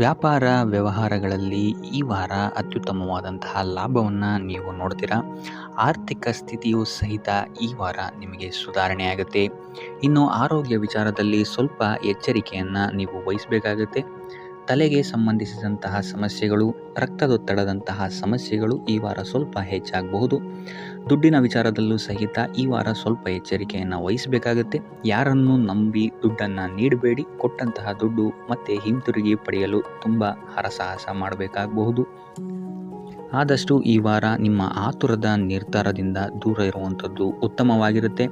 ವ್ಯಾಪಾರ ವ್ಯವಹಾರಗಳಲ್ಲಿ ಈ ವಾರ ಅತ್ಯುತ್ತಮವಾದಂತಹ ಲಾಭವನ್ನು ನೀವು ನೋಡ್ತೀರಾ. ಆರ್ಥಿಕ ಸ್ಥಿತಿಯು ಸಹಿತ ಈ ವಾರ ನಿಮಗೆ ಸುಧಾರಣೆಯಾಗುತ್ತೆ. ಇನ್ನು ಆರೋಗ್ಯ ವಿಚಾರದಲ್ಲಿ ಸ್ವಲ್ಪ ಎಚ್ಚರಿಕೆಯನ್ನು ನೀವು ವಹಿಸಬೇಕಾಗುತ್ತೆ. ತಲೆಗೆ ಸಂಬಂಧಿಸಿದಂತಹ ಸಮಸ್ಯೆಗಳು, ರಕ್ತದೊತ್ತಡದಂತಹ ಸಮಸ್ಯೆಗಳು ಈ ವಾರ ಸ್ವಲ್ಪ ಹೆಚ್ಚಾಗಬಹುದು. ದುಡ್ಡಿನ ವಿಚಾರದಲ್ಲೂ ಸಹಿತ ಈ ವಾರ ಸ್ವಲ್ಪ ಎಚ್ಚರಿಕೆಯನ್ನು ವಹಿಸಬೇಕಾಗುತ್ತೆ. ಯಾರನ್ನು ನಂಬಿ ದುಡ್ಡನ್ನು ನೀಡಬೇಡಿ. ಕೊಟ್ಟಂತಹ ದುಡ್ಡು ಮತ್ತೆ ಹಿಂತಿರುಗಿ ಪಡೆಯಲು ತುಂಬ ಹರಸಾಹಸ ಮಾಡಬೇಕಾಗಬಹುದು. ಆದಷ್ಟು ಈ ವಾರ ನಿಮ್ಮ ಆತುರದ ನಿರ್ಧಾರದಿಂದ ದೂರ ಇರುವಂಥದ್ದು ಉತ್ತಮವಾಗಿರುತ್ತೆ.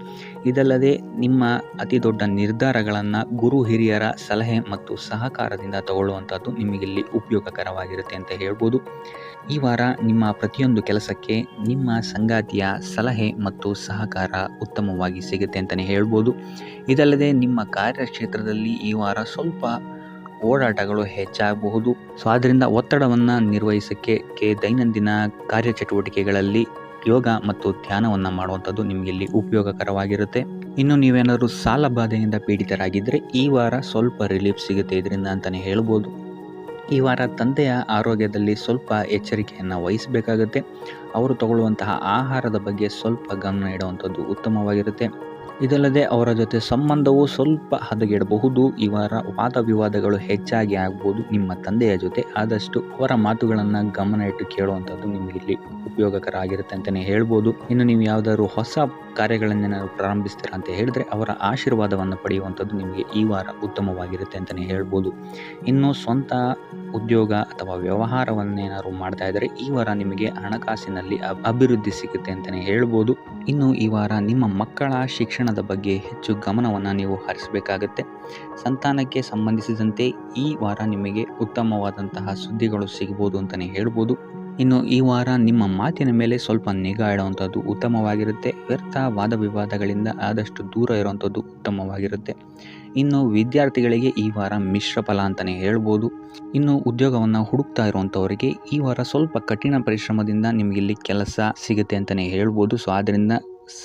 ಇದಲ್ಲದೆ ನಿಮ್ಮ ಅತಿ ದೊಡ್ಡ ನಿರ್ಧಾರಗಳನ್ನು ಗುರು ಹಿರಿಯರ ಸಲಹೆ ಮತ್ತು ಸಹಕಾರದಿಂದ ತಗೊಳ್ಳುವಂಥದ್ದು ನಿಮಗಿಲ್ಲಿ ಉಪಯೋಗಕರವಾಗಿರುತ್ತೆ ಅಂತ ಹೇಳ್ಬೋದು. ಈ ವಾರ ನಿಮ್ಮ ಪ್ರತಿಯೊಂದು ಕೆಲಸಕ್ಕೆ ನಿಮ್ಮ ಸಂಗಾತಿಯ ಸಲಹೆ ಮತ್ತು ಸಹಕಾರ ಉತ್ತಮವಾಗಿ ಸಿಗುತ್ತೆ ಅಂತಲೇ ಹೇಳ್ಬೋದು. ಇದಲ್ಲದೆ ನಿಮ್ಮ ಕಾರ್ಯಕ್ಷೇತ್ರದಲ್ಲಿ ಈ ವಾರ ಸ್ವಲ್ಪ ಓಡಾಟಗಳು ಹೆಚ್ಚಾಗಬಹುದು. ಸೊ ಆದ್ದರಿಂದ ಒತ್ತಡವನ್ನು ನಿರ್ವಹಿಸೋಕ್ಕೆ ದೈನಂದಿನ ಕಾರ್ಯಚಟುವಟಿಕೆಗಳಲ್ಲಿ ಯೋಗ ಮತ್ತು ಧ್ಯಾನವನ್ನು ಮಾಡುವಂಥದ್ದು ನಿಮಗಿಲ್ಲಿ ಉಪಯೋಗಕರವಾಗಿರುತ್ತೆ. ಇನ್ನು ನೀವೇನಾದರೂ ಸಾಲ ಬಾಧೆಯಿಂದ ಪೀಡಿತರಾಗಿದ್ದರೆ ಈ ವಾರ ಸ್ವಲ್ಪ ರಿಲೀಫ್ ಸಿಗುತ್ತೆ ಇದರಿಂದ ಅಂತಲೇ ಹೇಳ್ಬೋದು. ಈ ವಾರ ತಂದೆಯ ಆರೋಗ್ಯದಲ್ಲಿ ಸ್ವಲ್ಪ ಎಚ್ಚರಿಕೆಯನ್ನು ವಹಿಸಬೇಕಾಗುತ್ತೆ. ಅವರು ತಗೊಳ್ಳುವಂತಹ ಆಹಾರದ ಬಗ್ಗೆ ಸ್ವಲ್ಪ ಗಮನ ಇಡುವಂಥದ್ದು ಉತ್ತಮವಾಗಿರುತ್ತೆ. ಇದಲ್ಲದೆ ಅವರ ಜೊತೆ ಸಂಬಂಧವು ಸ್ವಲ್ಪ ಹದಗೆಡಬಹುದು. ಈ ವಾರ ವಾದ ವಿವಾದಗಳು ಹೆಚ್ಚಾಗಿ ಆಗ್ಬೋದು ನಿಮ್ಮ ತಂದೆಯ ಜೊತೆ. ಆದಷ್ಟು ಅವರ ಮಾತುಗಳನ್ನು ಗಮನ ಇಟ್ಟು ಕೇಳುವಂಥದ್ದು ನಿಮಗಿಲ್ಲಿ ಉಪಯೋಗಕರ ಆಗಿರುತ್ತೆ ಅಂತಲೇ ಹೇಳ್ಬೋದು. ಇನ್ನು ನೀವು ಯಾವುದಾದ್ರು ಹೊಸ ಕಾರ್ಯಗಳನ್ನೇನಾದ್ರು ಪ್ರಾರಂಭಿಸ್ತೀರಾ ಅಂತ ಹೇಳಿದ್ರೆ ಅವರ ಆಶೀರ್ವಾದವನ್ನು ಪಡೆಯುವಂಥದ್ದು ನಿಮಗೆ ಈ ವಾರ ಉತ್ತಮವಾಗಿರುತ್ತೆ ಅಂತಲೇ ಹೇಳ್ಬೋದು. ಇನ್ನು ಸ್ವಂತ ಉದ್ಯೋಗ ಅಥವಾ ವ್ಯವಹಾರವನ್ನೇನಾದ್ರು ಮಾಡ್ತಾ ಇದ್ದರೆ ಈ ವಾರ ನಿಮಗೆ ಹಣಕಾಸಿನಲ್ಲಿ ಅಭಿವೃದ್ಧಿ ಸಿಗುತ್ತೆ ಅಂತಲೇ ಹೇಳ್ಬೋದು. ಇನ್ನು ಈ ವಾರ ನಿಮ್ಮ ಮಕ್ಕಳ ಶಿಕ್ಷಣದ ಬಗ್ಗೆ ಹೆಚ್ಚು ಗಮನವನ್ನು ನೀವು ಹರಿಸಬೇಕಾಗತ್ತೆ. ಸಂತಾನಕ್ಕೆ ಸಂಬಂಧಿಸಿದಂತೆ ಈ ವಾರ ನಿಮಗೆ ಉತ್ತಮವಾದಂತಹ ಸುದ್ದಿಗಳು ಸಿಗ್ಬೋದು ಅಂತಲೇ ಹೇಳ್ಬೋದು. ಇನ್ನು ಈ ವಾರ ನಿಮ್ಮ ಮಾತಿನ ಮೇಲೆ ಸ್ವಲ್ಪ ನಿಗಾ ಇಡುವಂಥದ್ದು ಉತ್ತಮವಾಗಿರುತ್ತೆ. ವ್ಯರ್ಥ ವಾದ ವಿವಾದಗಳಿಂದ ಆದಷ್ಟು ದೂರ ಇರುವಂಥದ್ದು ಉತ್ತಮವಾಗಿರುತ್ತೆ. ಇನ್ನು ವಿದ್ಯಾರ್ಥಿಗಳಿಗೆ ಈ ವಾರ ಮಿಶ್ರ ಫಲ ಅಂತಲೇ ಹೇಳ್ಬೋದು. ಇನ್ನು ಉದ್ಯೋಗವನ್ನು ಹುಡುಕ್ತಾ ಇರುವಂಥವರಿಗೆ ಈ ವಾರ ಸ್ವಲ್ಪ ಕಠಿಣ ಪರಿಶ್ರಮದಿಂದ ನಿಮಗಿಲ್ಲಿ ಕೆಲಸ ಸಿಗುತ್ತೆ ಅಂತಲೇ ಹೇಳ್ಬೋದು. ಸೊ ಆದ್ದರಿಂದ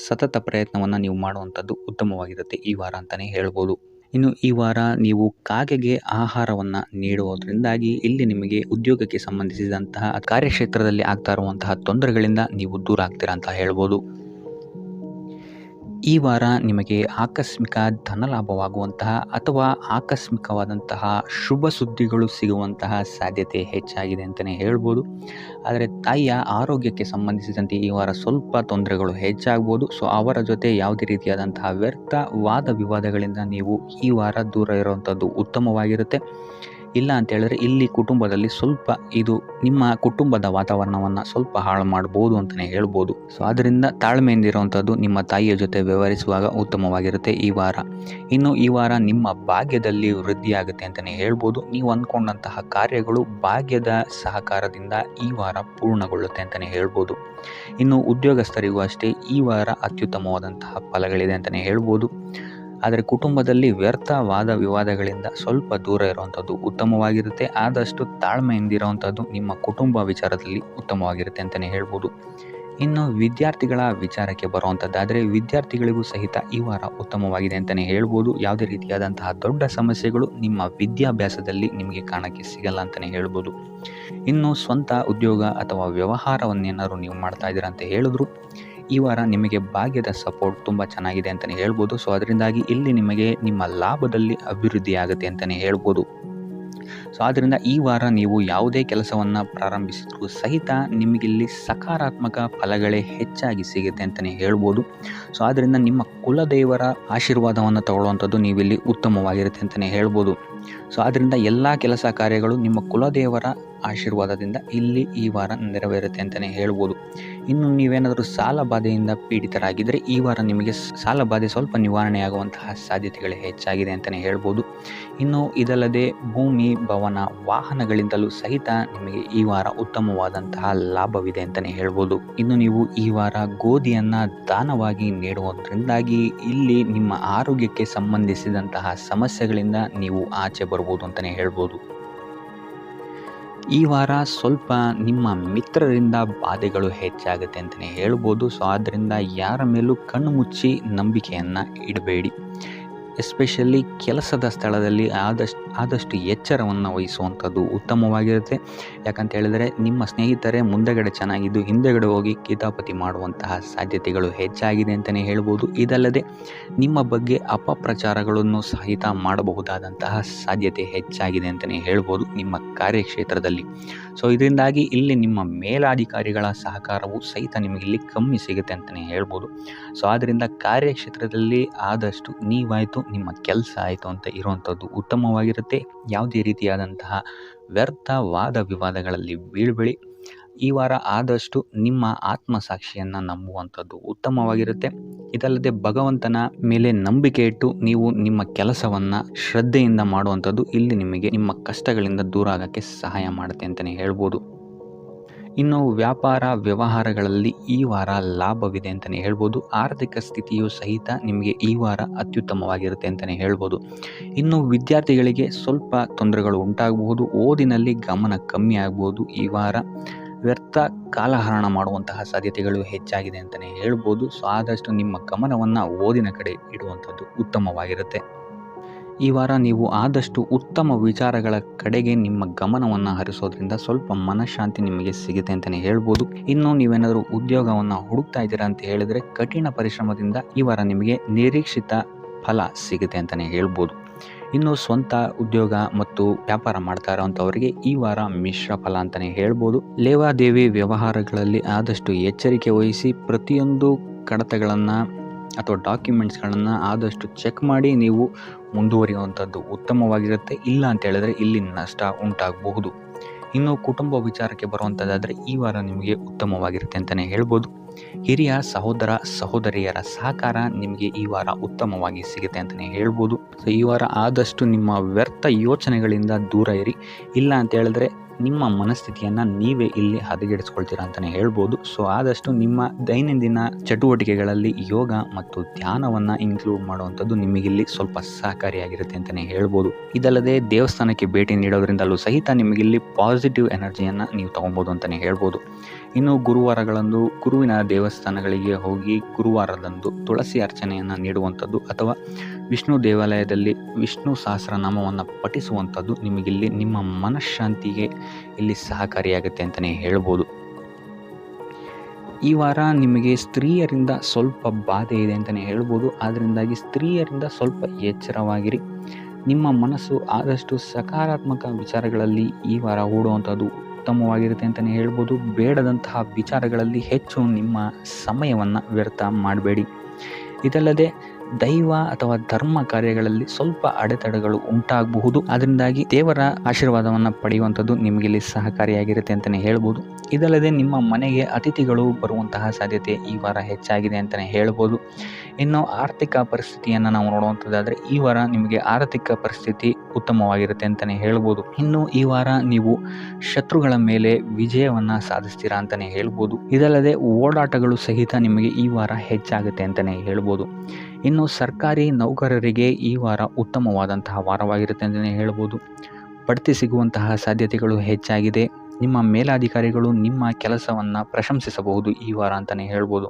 ಸತತ ಪ್ರಯತ್ನವನ್ನು ನೀವು ಮಾಡುವಂಥದ್ದು ಉತ್ತಮವಾಗಿರುತ್ತೆ ಈ ವಾರ ಅಂತಲೇ ಹೇಳ್ಬೋದು. ಇನ್ನು ಈ ವಾರ ನೀವು ಕಾಗೆಗೆ ಆಹಾರವನ್ನು ನೀಡುವುದರಿಂದಾಗಿ ಇಲ್ಲಿ ನಿಮಗೆ ಉದ್ಯೋಗಕ್ಕೆ ಸಂಬಂಧಿಸಿದಂತಹ ಕಾರ್ಯಕ್ಷೇತ್ರದಲ್ಲಿ ಆಗ್ತಾ ಇರುವಂತಹ ತೊಂದರೆಗಳಿಂದ ನೀವು ದೂರ ಆಗ್ತೀರಾ ಅಂತ ಹೇಳ್ಬೋದು. ಈ ವಾರ ನಿಮಗೆ ಆಕಸ್ಮಿಕ ಧನಲಾಭವಾಗುವಂತಹ ಅಥವಾ ಆಕಸ್ಮಿಕವಾದಂತಹ ಶುಭ ಸುದ್ದಿಗಳು ಸಿಗುವಂತಹ ಸಾಧ್ಯತೆ ಹೆಚ್ಚಾಗಿದೆ ಅಂತಲೇ ಹೇಳ್ಬೋದು. ಆದರೆ ತಾಯಿಯ ಆರೋಗ್ಯಕ್ಕೆ ಸಂಬಂಧಿಸಿದಂತೆ ಈ ವಾರ ಸ್ವಲ್ಪ ತೊಂದರೆಗಳು ಹೆಚ್ಚಾಗ್ಬೋದು. ಸೊ ಅವರ ಜೊತೆ ಯಾವುದೇ ರೀತಿಯಾದಂತಹ ವ್ಯರ್ಥ ವಾದ ವಿವಾದಗಳಿಂದ ನೀವು ಈ ವಾರ ದೂರ ಇರುವಂಥದ್ದು ಉತ್ತಮವಾಗಿರುತ್ತೆ. ಇಲ್ಲ ಅಂತ ಹೇಳಿದ್ರೆ ಇಲ್ಲಿ ಕುಟುಂಬದಲ್ಲಿ ಸ್ವಲ್ಪ ಇದು ನಿಮ್ಮ ಕುಟುಂಬದ ವಾತಾವರಣವನ್ನು ಸ್ವಲ್ಪ ಹಾಳು ಮಾಡ್ಬೋದು ಅಂತಲೇ ಹೇಳ್ಬೋದು. ಸೊ ಅದರಿಂದ ತಾಳ್ಮೆಯಿಂದ ಇರುವಂಥದ್ದು ನಿಮ್ಮ ತಾಯಿಯ ಜೊತೆ ವ್ಯವಹರಿಸುವಾಗ ಉತ್ತಮವಾಗಿರುತ್ತೆ ಈ ವಾರ. ಇನ್ನು ಈ ವಾರ ನಿಮ್ಮ ಭಾಗ್ಯದಲ್ಲಿ ವೃದ್ಧಿಯಾಗುತ್ತೆ ಅಂತಲೇ ಹೇಳ್ಬೋದು. ನೀವು ಅಂದ್ಕೊಂಡಂತಹ ಕಾರ್ಯಗಳು ಭಾಗ್ಯದ ಸಹಕಾರದಿಂದ ಈ ವಾರ ಪೂರ್ಣಗೊಳ್ಳುತ್ತೆ ಅಂತಲೇ ಹೇಳ್ಬೋದು. ಇನ್ನು ಉದ್ಯೋಗಸ್ಥರಿಗೂ ಅಷ್ಟೇ ಈ ವಾರ ಅತ್ಯುತ್ತಮವಾದಂತಹ ಫಲಗಳಿದೆ ಅಂತಲೇ ಹೇಳ್ಬೋದು. ಆದರೆ ಕುಟುಂಬದಲ್ಲಿ ವ್ಯರ್ಥ ವಾದ ವಿವಾದಗಳಿಂದ ಸ್ವಲ್ಪ ದೂರ ಇರುವಂಥದ್ದು ಉತ್ತಮವಾಗಿರುತ್ತೆ. ಆದಷ್ಟು ತಾಳ್ಮೆಯಿಂದಿರುವಂಥದ್ದು ನಿಮ್ಮ ಕುಟುಂಬ ವಿಚಾರದಲ್ಲಿ ಉತ್ತಮವಾಗಿರುತ್ತೆ ಅಂತಲೇ ಹೇಳ್ಬೋದು. ಇನ್ನು ವಿದ್ಯಾರ್ಥಿಗಳ ವಿಚಾರಕ್ಕೆ ಬರುವಂಥದ್ದಾದರೆ ವಿದ್ಯಾರ್ಥಿಗಳಿಗೂ ಸಹಿತ ಈ ವಾರ ಉತ್ತಮವಾಗಿದೆ ಅಂತಲೇ ಹೇಳ್ಬೋದು. ಯಾವುದೇ ರೀತಿಯಾದಂತಹ ದೊಡ್ಡ ಸಮಸ್ಯೆಗಳು ನಿಮ್ಮ ವಿದ್ಯಾಭ್ಯಾಸದಲ್ಲಿ ನಿಮಗೆ ಕಾಣಕ್ಕೆ ಸಿಗಲ್ಲ ಅಂತಲೇ ಹೇಳ್ಬೋದು. ಇನ್ನು ಸ್ವಂತ ಉದ್ಯೋಗ ಅಥವಾ ವ್ಯವಹಾರವನ್ನೇನಾದ್ರು ನೀವು ಮಾಡ್ತಾ ಇದ್ದೀರಾ ಅಂತ ಹೇಳಿದ್ರು ಈ ವಾರ ನಿಮಗೆ ಭಾಗ್ಯದ ಸಪೋರ್ಟ್ ತುಂಬ ಚೆನ್ನಾಗಿದೆ ಅಂತಲೇ ಹೇಳ್ಬೋದು. ಸೊ ಅದರಿಂದಾಗಿ ಇಲ್ಲಿ ನಿಮಗೆ ನಿಮ್ಮ ಲಾಭದಲ್ಲಿ ಅಭಿವೃದ್ಧಿ ಆಗುತ್ತೆ ಅಂತಲೇ ಹೇಳ್ಬೋದು. ಸೊ ಆದ್ದರಿಂದ ಈ ವಾರ ನೀವು ಯಾವುದೇ ಕೆಲಸವನ್ನು ಪ್ರಾರಂಭಿಸಿದ್ರೂ ಸಹಿತ ನಿಮಗಿಲ್ಲಿ ಸಕಾರಾತ್ಮಕ ಫಲಗಳೇ ಹೆಚ್ಚಾಗಿ ಸಿಗುತ್ತೆ ಅಂತಲೇ ಹೇಳ್ಬೋದು. ಸೊ ಆದ್ದರಿಂದ ನಿಮ್ಮ ಕುಲದೇವರ ಆಶೀರ್ವಾದವನ್ನು ತಗೊಳ್ಳುವಂಥದ್ದು ನೀವಿಲ್ಲಿ ಉತ್ತಮವಾಗಿರುತ್ತೆ ಅಂತಲೇ ಹೇಳ್ಬೋದು. ಸೊ ಆದ್ದರಿಂದ ಎಲ್ಲ ಕೆಲಸ ಕಾರ್ಯಗಳು ನಿಮ್ಮ ಕುಲದೇವರ ಆಶೀರ್ವಾದದಿಂದ ಇಲ್ಲಿ ಈ ವಾರ ನೆರವೇರುತ್ತೆ ಅಂತಲೇ ಹೇಳ್ಬೋದು. ಇನ್ನು ನೀವೇನಾದರೂ ಸಾಲ ಬಾಧೆಯಿಂದ ಪೀಡಿತರಾಗಿದ್ದರೆ ಈ ವಾರ ನಿಮಗೆ ಸಾಲ ಬಾಧೆ ಸ್ವಲ್ಪ ನಿವಾರಣೆಯಾಗುವಂತಹ ಸಾಧ್ಯತೆಗಳೇ ಹೆಚ್ಚಾಗಿದೆ ಅಂತಲೇ ಹೇಳ್ಬೋದು. ಇನ್ನು ಇದಲ್ಲದೆ ಭೂಮಿ, ಭವನ, ವಾಹನಗಳಿಂದಲೂ ಸಹಿತ ನಿಮಗೆ ಈ ವಾರ ಉತ್ತಮವಾದಂತಹ ಲಾಭವಿದೆ ಅಂತಲೇ ಹೇಳ್ಬೋದು. ಇನ್ನು ನೀವು ಈ ವಾರ ಗೋಧಿಯನ್ನು ದಾನವಾಗಿ ನೀಡುವುದರಿಂದಾಗಿ ಇಲ್ಲಿ ನಿಮ್ಮ ಆರೋಗ್ಯಕ್ಕೆ ಸಂಬಂಧಿಸಿದಂತಹ ಸಮಸ್ಯೆಗಳಿಂದ ನೀವು ಆಚೆ ಬರ್ಬೋದು ಅಂತಲೇ ಹೇಳ್ಬೋದು. ಈ ವಾರ ಸ್ವಲ್ಪ ನಿಮ್ಮ ಮಿತ್ರರಿಂದ ಬಾಧೆಗಳು ಹೆಚ್ಚಾಗುತ್ತೆ ಅಂತಲೇ ಹೇಳ್ಬೋದು. ಸೊ ಆದ್ದರಿಂದ ಯಾರ ಮೇಲೂ ಕಣ್ಣು ಮುಚ್ಚಿ ನಂಬಿಕೆಯನ್ನು ಇಡಬೇಡಿ. ಎಸ್ಪೆಷಲಿ ಕೆಲಸದ ಸ್ಥಳದಲ್ಲಿ ಆದಷ್ಟು ಆದಷ್ಟು ಎಚ್ಚರವನ್ನು ವಹಿಸುವಂಥದ್ದು ಉತ್ತಮವಾಗಿರುತ್ತೆ. ಯಾಕಂತ ಹೇಳಿದರೆ ನಿಮ್ಮ ಸ್ನೇಹಿತರೇ ಮುಂದೆಗಡೆ ಚೆನ್ನಾಗಿದ್ದು ಹಿಂದೆಗಡೆ ಹೋಗಿ ಕಿತಾಪತಿ ಮಾಡುವಂತಹ ಸಾಧ್ಯತೆಗಳು ಹೆಚ್ಚಾಗಿದೆ ಅಂತಲೇ ಹೇಳ್ಬೋದು. ಇದಲ್ಲದೆ ನಿಮ್ಮ ಬಗ್ಗೆ ಅಪಪ್ರಚಾರಗಳನ್ನು ಸಹಿತ ಮಾಡಬಹುದಾದಂತಹ ಸಾಧ್ಯತೆ ಹೆಚ್ಚಾಗಿದೆ ಅಂತಲೇ ಹೇಳ್ಬೋದು ನಿಮ್ಮ ಕಾರ್ಯಕ್ಷೇತ್ರದಲ್ಲಿ. ಸೊ ಇದರಿಂದಾಗಿ ಇಲ್ಲಿ ನಿಮ್ಮ ಮೇಲಾಧಿಕಾರಿಗಳ ಸಹಕಾರವು ಸಹಿತ ನಿಮಗೆ ಇಲ್ಲಿ ಕಮ್ಮಿ ಸಿಗುತ್ತೆ ಅಂತಲೇ ಹೇಳ್ಬೋದು. ಸೊ ಆದ್ದರಿಂದ ಕಾರ್ಯಕ್ಷೇತ್ರದಲ್ಲಿ ಆದಷ್ಟು ನೀವಾಯಿತು ನಿಮ್ಮ ಕೆಲಸ ಆಯಿತು ಅಂತ ಇರುವಂಥದ್ದು ಉತ್ತಮವಾಗಿರುತ್ತೆ. ಯಾವುದೇ ರೀತಿಯಾದಂತಹ ವ್ಯರ್ಥ ವಾದ ವಿವಾದಗಳಲ್ಲಿ ಬೀಳ್ಬೇಡಿ. ಈ ವಾರ ಆದಷ್ಟು ನಿಮ್ಮ ಆತ್ಮಸಾಕ್ಷಿಯನ್ನು ನಂಬುವಂಥದ್ದು ಉತ್ತಮವಾಗಿರುತ್ತೆ. ಇದಲ್ಲದೆ ಭಗವಂತನ ಮೇಲೆ ನಂಬಿಕೆ ಇಟ್ಟು ನೀವು ನಿಮ್ಮ ಕೆಲಸವನ್ನು ಶ್ರದ್ಧೆಯಿಂದ ಮಾಡುವಂಥದ್ದು ಇಲ್ಲಿ ನಿಮಗೆ ನಿಮ್ಮ ಕಷ್ಟಗಳಿಂದ ದೂರ ಆಗೋಕ್ಕೆ ಸಹಾಯ ಮಾಡುತ್ತೆ ಅಂತಲೇ ಹೇಳ್ಬೋದು. ಇನ್ನು ವ್ಯಾಪಾರ ವ್ಯವಹಾರಗಳಲ್ಲಿ ಈ ವಾರ ಲಾಭವಿದೆ ಅಂತಲೇ ಹೇಳ್ಬೋದು. ಆರ್ಥಿಕ ಸ್ಥಿತಿಯು ಸಹಿತ ನಿಮಗೆ ಈ ವಾರ ಅತ್ಯುತ್ತಮವಾಗಿರುತ್ತೆ ಅಂತಲೇ ಹೇಳ್ಬೋದು. ಇನ್ನು ವಿದ್ಯಾರ್ಥಿಗಳಿಗೆ ಸ್ವಲ್ಪ ತೊಂದರೆಗಳು ಉಂಟಾಗಬಹುದು. ಓದಿನಲ್ಲಿ ಗಮನ ಕಮ್ಮಿ ಆಗ್ಬೋದು. ಈ ವಾರ ವ್ಯರ್ಥ ಕಾಲಹರಣ ಮಾಡುವಂತಹ ಸಾಧ್ಯತೆಗಳು ಹೆಚ್ಚಾಗಿದೆ ಅಂತಲೇ ಹೇಳ್ಬೋದು. ಸೊ ಆದಷ್ಟು ನಿಮ್ಮ ಗಮನವನ್ನು ಓದಿನ ಕಡೆ ಇಡುವಂಥದ್ದು ಉತ್ತಮವಾಗಿರುತ್ತೆ. ಈ ವಾರ ನೀವು ಆದಷ್ಟು ಉತ್ತಮ ವಿಚಾರಗಳ ಕಡೆಗೆ ನಿಮ್ಮ ಗಮನವನ್ನು ಹರಿಸೋದ್ರಿಂದ ಸ್ವಲ್ಪ ಮನಃಶಾಂತಿ ನಿಮಗೆ ಸಿಗುತ್ತೆ ಅಂತಲೇ ಹೇಳ್ಬೋದು. ಇನ್ನು ನೀವೇನಾದರೂ ಉದ್ಯೋಗವನ್ನು ಹುಡುಕ್ತಾ ಇದ್ದೀರಾ ಅಂತ ಹೇಳಿದರೆ ಕಠಿಣ ಪರಿಶ್ರಮದಿಂದ ಈ ವಾರ ನಿಮಗೆ ನಿರೀಕ್ಷಿತ ಫಲ ಸಿಗುತ್ತೆ ಅಂತಲೇ ಹೇಳ್ಬೋದು. ಇನ್ನು ಸ್ವಂತ ಉದ್ಯೋಗ ಮತ್ತು ವ್ಯಾಪಾರ ಮಾಡ್ತಾ ಇರೋವಂಥವರಿಗೆ ಈ ವಾರ ಮಿಶ್ರ ಫಲ ಅಂತಲೇ ಹೇಳ್ಬೋದು. ಲೇವಾದೇವಿ ವ್ಯವಹಾರಗಳಲ್ಲಿ ಆದಷ್ಟು ಎಚ್ಚರಿಕೆ ವಹಿಸಿ ಪ್ರತಿಯೊಂದು ಕಡತಗಳನ್ನು ಅಥವಾ ಡಾಕ್ಯುಮೆಂಟ್ಸ್ಗಳನ್ನು ಆದಷ್ಟು ಚೆಕ್ ಮಾಡಿ ನೀವು ಮುಂದುವರಿಯುವಂಥದ್ದು ಉತ್ತಮವಾಗಿರುತ್ತೆ. ಇಲ್ಲ ಅಂತ ಹೇಳಿದ್ರೆ ಇಲ್ಲಿ ನಷ್ಟ ಉಂಟಾಗಬಹುದು. ಇನ್ನು ಕುಟುಂಬ ವಿಚಾರಕ್ಕೆ ಬರುವಂಥದ್ದಾದರೆ ಈ ವಾರ ನಿಮಗೆ ಉತ್ತಮವಾಗಿರುತ್ತೆ ಅಂತಲೇ ಹೇಳ್ಬೋದು. ಹಿರಿಯ ಸಹೋದರ ಸಹೋದರಿಯರ ಸಹಕಾರ ನಿಮಗೆ ಈ ವಾರ ಉತ್ತಮವಾಗಿ ಸಿಗುತ್ತೆ ಅಂತಲೇ ಹೇಳ್ಬೋದು. ಸೊ ಈ ವಾರ ಆದಷ್ಟು ನಿಮ್ಮ ವ್ಯರ್ಥ ಯೋಚನೆಗಳಿಂದ ದೂರ ಇರಿ. ಇಲ್ಲ ಅಂತ ಹೇಳಿದ್ರೆ ನಿಮ್ಮ ಮನಸ್ಥಿತಿಯನ್ನು ನೀವೇ ಇಲ್ಲಿ ಹದಗೆಡಿಸ್ಕೊಳ್ತೀರಾ ಅಂತಲೇ ಹೇಳ್ಬೋದು. ಸೊ ಆದಷ್ಟು ನಿಮ್ಮ ದೈನಂದಿನ ಚಟುವಟಿಕೆಗಳಲ್ಲಿ ಯೋಗ ಮತ್ತು ಧ್ಯಾನವನ್ನು ಇನ್ಕ್ಲೂಡ್ ಮಾಡುವಂಥದ್ದು ನಿಮಗಿಲ್ಲಿ ಸ್ವಲ್ಪ ಸಹಕಾರಿಯಾಗಿರುತ್ತೆ ಅಂತಲೇ ಹೇಳ್ಬೋದು. ಇದಲ್ಲದೆ ದೇವಸ್ಥಾನಕ್ಕೆ ಭೇಟಿ ನೀಡೋದ್ರಿಂದಲೂ ಸಹಿತ ನಿಮಗಿಲ್ಲಿ ಪಾಸಿಟಿವ್ ಎನರ್ಜಿಯನ್ನು ನೀವು ತೊಗೊಬೋದು ಅಂತಲೇ ಹೇಳ್ಬೋದು. ಇನ್ನು ಗುರುವಾರಗಳಂದು ಗುರುವಿನ ದೇವಸ್ಥಾನಗಳಿಗೆ ಹೋಗಿ ಗುರುವಾರದಂದು ತುಳಸಿ ಅರ್ಚನೆಯನ್ನು ನೀಡುವಂಥದ್ದು ಅಥವಾ ವಿಷ್ಣು ದೇವಾಲಯದಲ್ಲಿ ವಿಷ್ಣು ಸಹಸ್ರನಾಮವನ್ನು ಪಠಿಸುವಂಥದ್ದು ನಿಮಗಿಲ್ಲಿ ನಿಮ್ಮ ಮನಃಶಾಂತಿಗೆ ಇಲ್ಲಿ ಸಹಕಾರಿಯಾಗುತ್ತೆ ಅಂತಲೇ ಹೇಳ್ಬೋದು. ಈ ವಾರ ನಿಮಗೆ ಸ್ತ್ರೀಯರಿಂದ ಸ್ವಲ್ಪ ಬಾಧೆ ಇದೆ ಅಂತಲೇ ಹೇಳ್ಬೋದು. ಅದರಿಂದಾಗಿ ಸ್ತ್ರೀಯರಿಂದ ಸ್ವಲ್ಪ ಎಚ್ಚರವಾಗಿರಿ. ನಿಮ್ಮ ಮನಸ್ಸು ಆದಷ್ಟು ಸಕಾರಾತ್ಮಕ ವಿಚಾರಗಳಲ್ಲಿ ಈ ವಾರ ಹೂಡುವಂಥದ್ದು ಉತ್ತಮವಾಗಿರುತ್ತೆ ಅಂತಲೇ ಹೇಳ್ಬೋದು. ಬೇಡದಂತಹ ವಿಚಾರಗಳಲ್ಲಿ ಹೆಚ್ಚು ನಿಮ್ಮ ಸಮಯವನ್ನು ವ್ಯರ್ಥ ಮಾಡಬೇಡಿ. ಇದಲ್ಲದೆ ದೈವ ಅಥವಾ ಧರ್ಮ ಕಾರ್ಯಗಳಲ್ಲಿ ಸ್ವಲ್ಪ ಅಡೆತಡೆಗಳು ಉಂಟಾಗಬಹುದು. ಅದರಿಂದಾಗಿ ದೇವರ ಆಶೀರ್ವಾದವನ್ನು ಪಡೆಯುವಂಥದ್ದು ನಿಮಗಿಲ್ಲಿ ಸಹಕಾರಿಯಾಗಿರುತ್ತೆ ಅಂತಲೇ ಹೇಳ್ಬೋದು. ಇದಲ್ಲದೆ ನಿಮ್ಮ ಮನೆಗೆ ಅತಿಥಿಗಳು ಬರುವಂತಹ ಸಾಧ್ಯತೆ ಈ ವಾರ ಹೆಚ್ಚಾಗಿದೆ ಅಂತಲೇ ಹೇಳ್ಬೋದು. ಇನ್ನು ಆರ್ಥಿಕ ಪರಿಸ್ಥಿತಿಯನ್ನು ನಾವು ನೋಡುವಂಥದ್ದಾದರೆ ಈ ವಾರ ನಿಮಗೆ ಆರ್ಥಿಕ ಪರಿಸ್ಥಿತಿ ಉತ್ತಮವಾಗಿರುತ್ತೆ ಅಂತಲೇ ಹೇಳ್ಬೋದು. ಇನ್ನು ಈ ವಾರ ನೀವು ಶತ್ರುಗಳ ಮೇಲೆ ವಿಜಯವನ್ನು ಸಾಧಿಸ್ತೀರಾ ಅಂತಲೇ ಹೇಳ್ಬೋದು. ಇದಲ್ಲದೆ ಓಡಾಟಗಳು ಸಹಿತ ನಿಮಗೆ ಈ ವಾರ ಹೆಚ್ಚಾಗುತ್ತೆ ಅಂತಲೇ ಹೇಳ್ಬೋದು. ಇನ್ನು ಸರ್ಕಾರಿ ನೌಕರರಿಗೆ ಈ ವಾರ ಉತ್ತಮವಾದಂತಹ ವಾರವಾಗಿರುತ್ತೆ ಅಂತಲೇ ಹೇಳ್ಬೋದು. ಬಡ್ತಿ ಸಿಗುವಂತಹ ಸಾಧ್ಯತೆಗಳು ಹೆಚ್ಚಾಗಿದೆ. ನಿಮ್ಮ ಮೇಲಾಧಿಕಾರಿಗಳು ನಿಮ್ಮ ಕೆಲಸವನ್ನು ಪ್ರಶಂಸಿಸಬಹುದು ಈ ವಾರ ಅಂತಲೇ ಹೇಳ್ಬೋದು.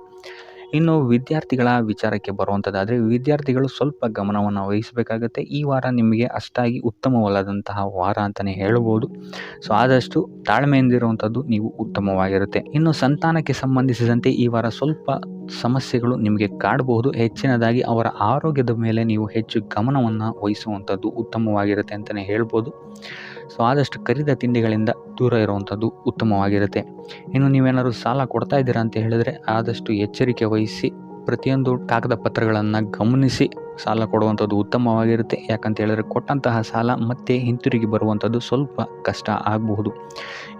ಇನ್ನು ವಿದ್ಯಾರ್ಥಿಗಳ ವಿಚಾರಕ್ಕೆ ಬರುವಂಥದ್ದಾದರೆ ವಿದ್ಯಾರ್ಥಿಗಳು ಸ್ವಲ್ಪ ಗಮನವನ್ನು ವಹಿಸಬೇಕಾಗತ್ತೆ. ಈ ವಾರ ನಿಮಗೆ ಅಷ್ಟಾಗಿ ಉತ್ತಮವಲ್ಲದಂತಹ ವಾರ ಅಂತಲೇ ಹೇಳ್ಬೋದು. ಸೊ ಆದಷ್ಟು ತಾಳ್ಮೆಯಿಂದಿರುವಂಥದ್ದು ನೀವು ಉತ್ತಮವಾಗಿರುತ್ತೆ. ಇನ್ನು ಸಂತಾನಕ್ಕೆ ಸಂಬಂಧಿಸಿದಂತೆ ಈ ವಾರ ಸ್ವಲ್ಪ ಸಮಸ್ಯೆಗಳು ನಿಮಗೆ ಕಾಡಬಹುದು. ಹೆಚ್ಚಿನದಾಗಿ ಅವರ ಆರೋಗ್ಯದ ಮೇಲೆ ನೀವು ಹೆಚ್ಚು ಗಮನವನ್ನು ವಹಿಸುವಂಥದ್ದು ಉತ್ತಮವಾಗಿರುತ್ತೆ ಅಂತಲೇ ಹೇಳ್ಬೋದು. ಸೊ ಆದಷ್ಟು ಕರಿದ ತಿಂಡಿಗಳಿಂದ ದೂರ ಇರುವಂಥದ್ದು ಉತ್ತಮವಾಗಿರುತ್ತೆ. ಇನ್ನು ನೀವೇನಾದ್ರು ಸಾಲ ಕೊಡ್ತಾ ಇದ್ದೀರಾ ಅಂತ ಹೇಳಿದರೆ ಆದಷ್ಟು ಎಚ್ಚರಿಕೆ ವಹಿಸಿ ಪ್ರತಿಯೊಂದು ಕಾಗದ ಪತ್ರಗಳನ್ನು ಗಮನಿಸಿ ಸಾಲ ಕೊಡುವಂಥದ್ದು ಉತ್ತಮವಾಗಿರುತ್ತೆ. ಯಾಕಂತ ಹೇಳಿದ್ರೆ ಕೊಟ್ಟಂತಹ ಸಾಲ ಮತ್ತೆ ಹಿಂತಿರುಗಿ ಬರುವಂಥದ್ದು ಸ್ವಲ್ಪ ಕಷ್ಟ ಆಗಬಹುದು.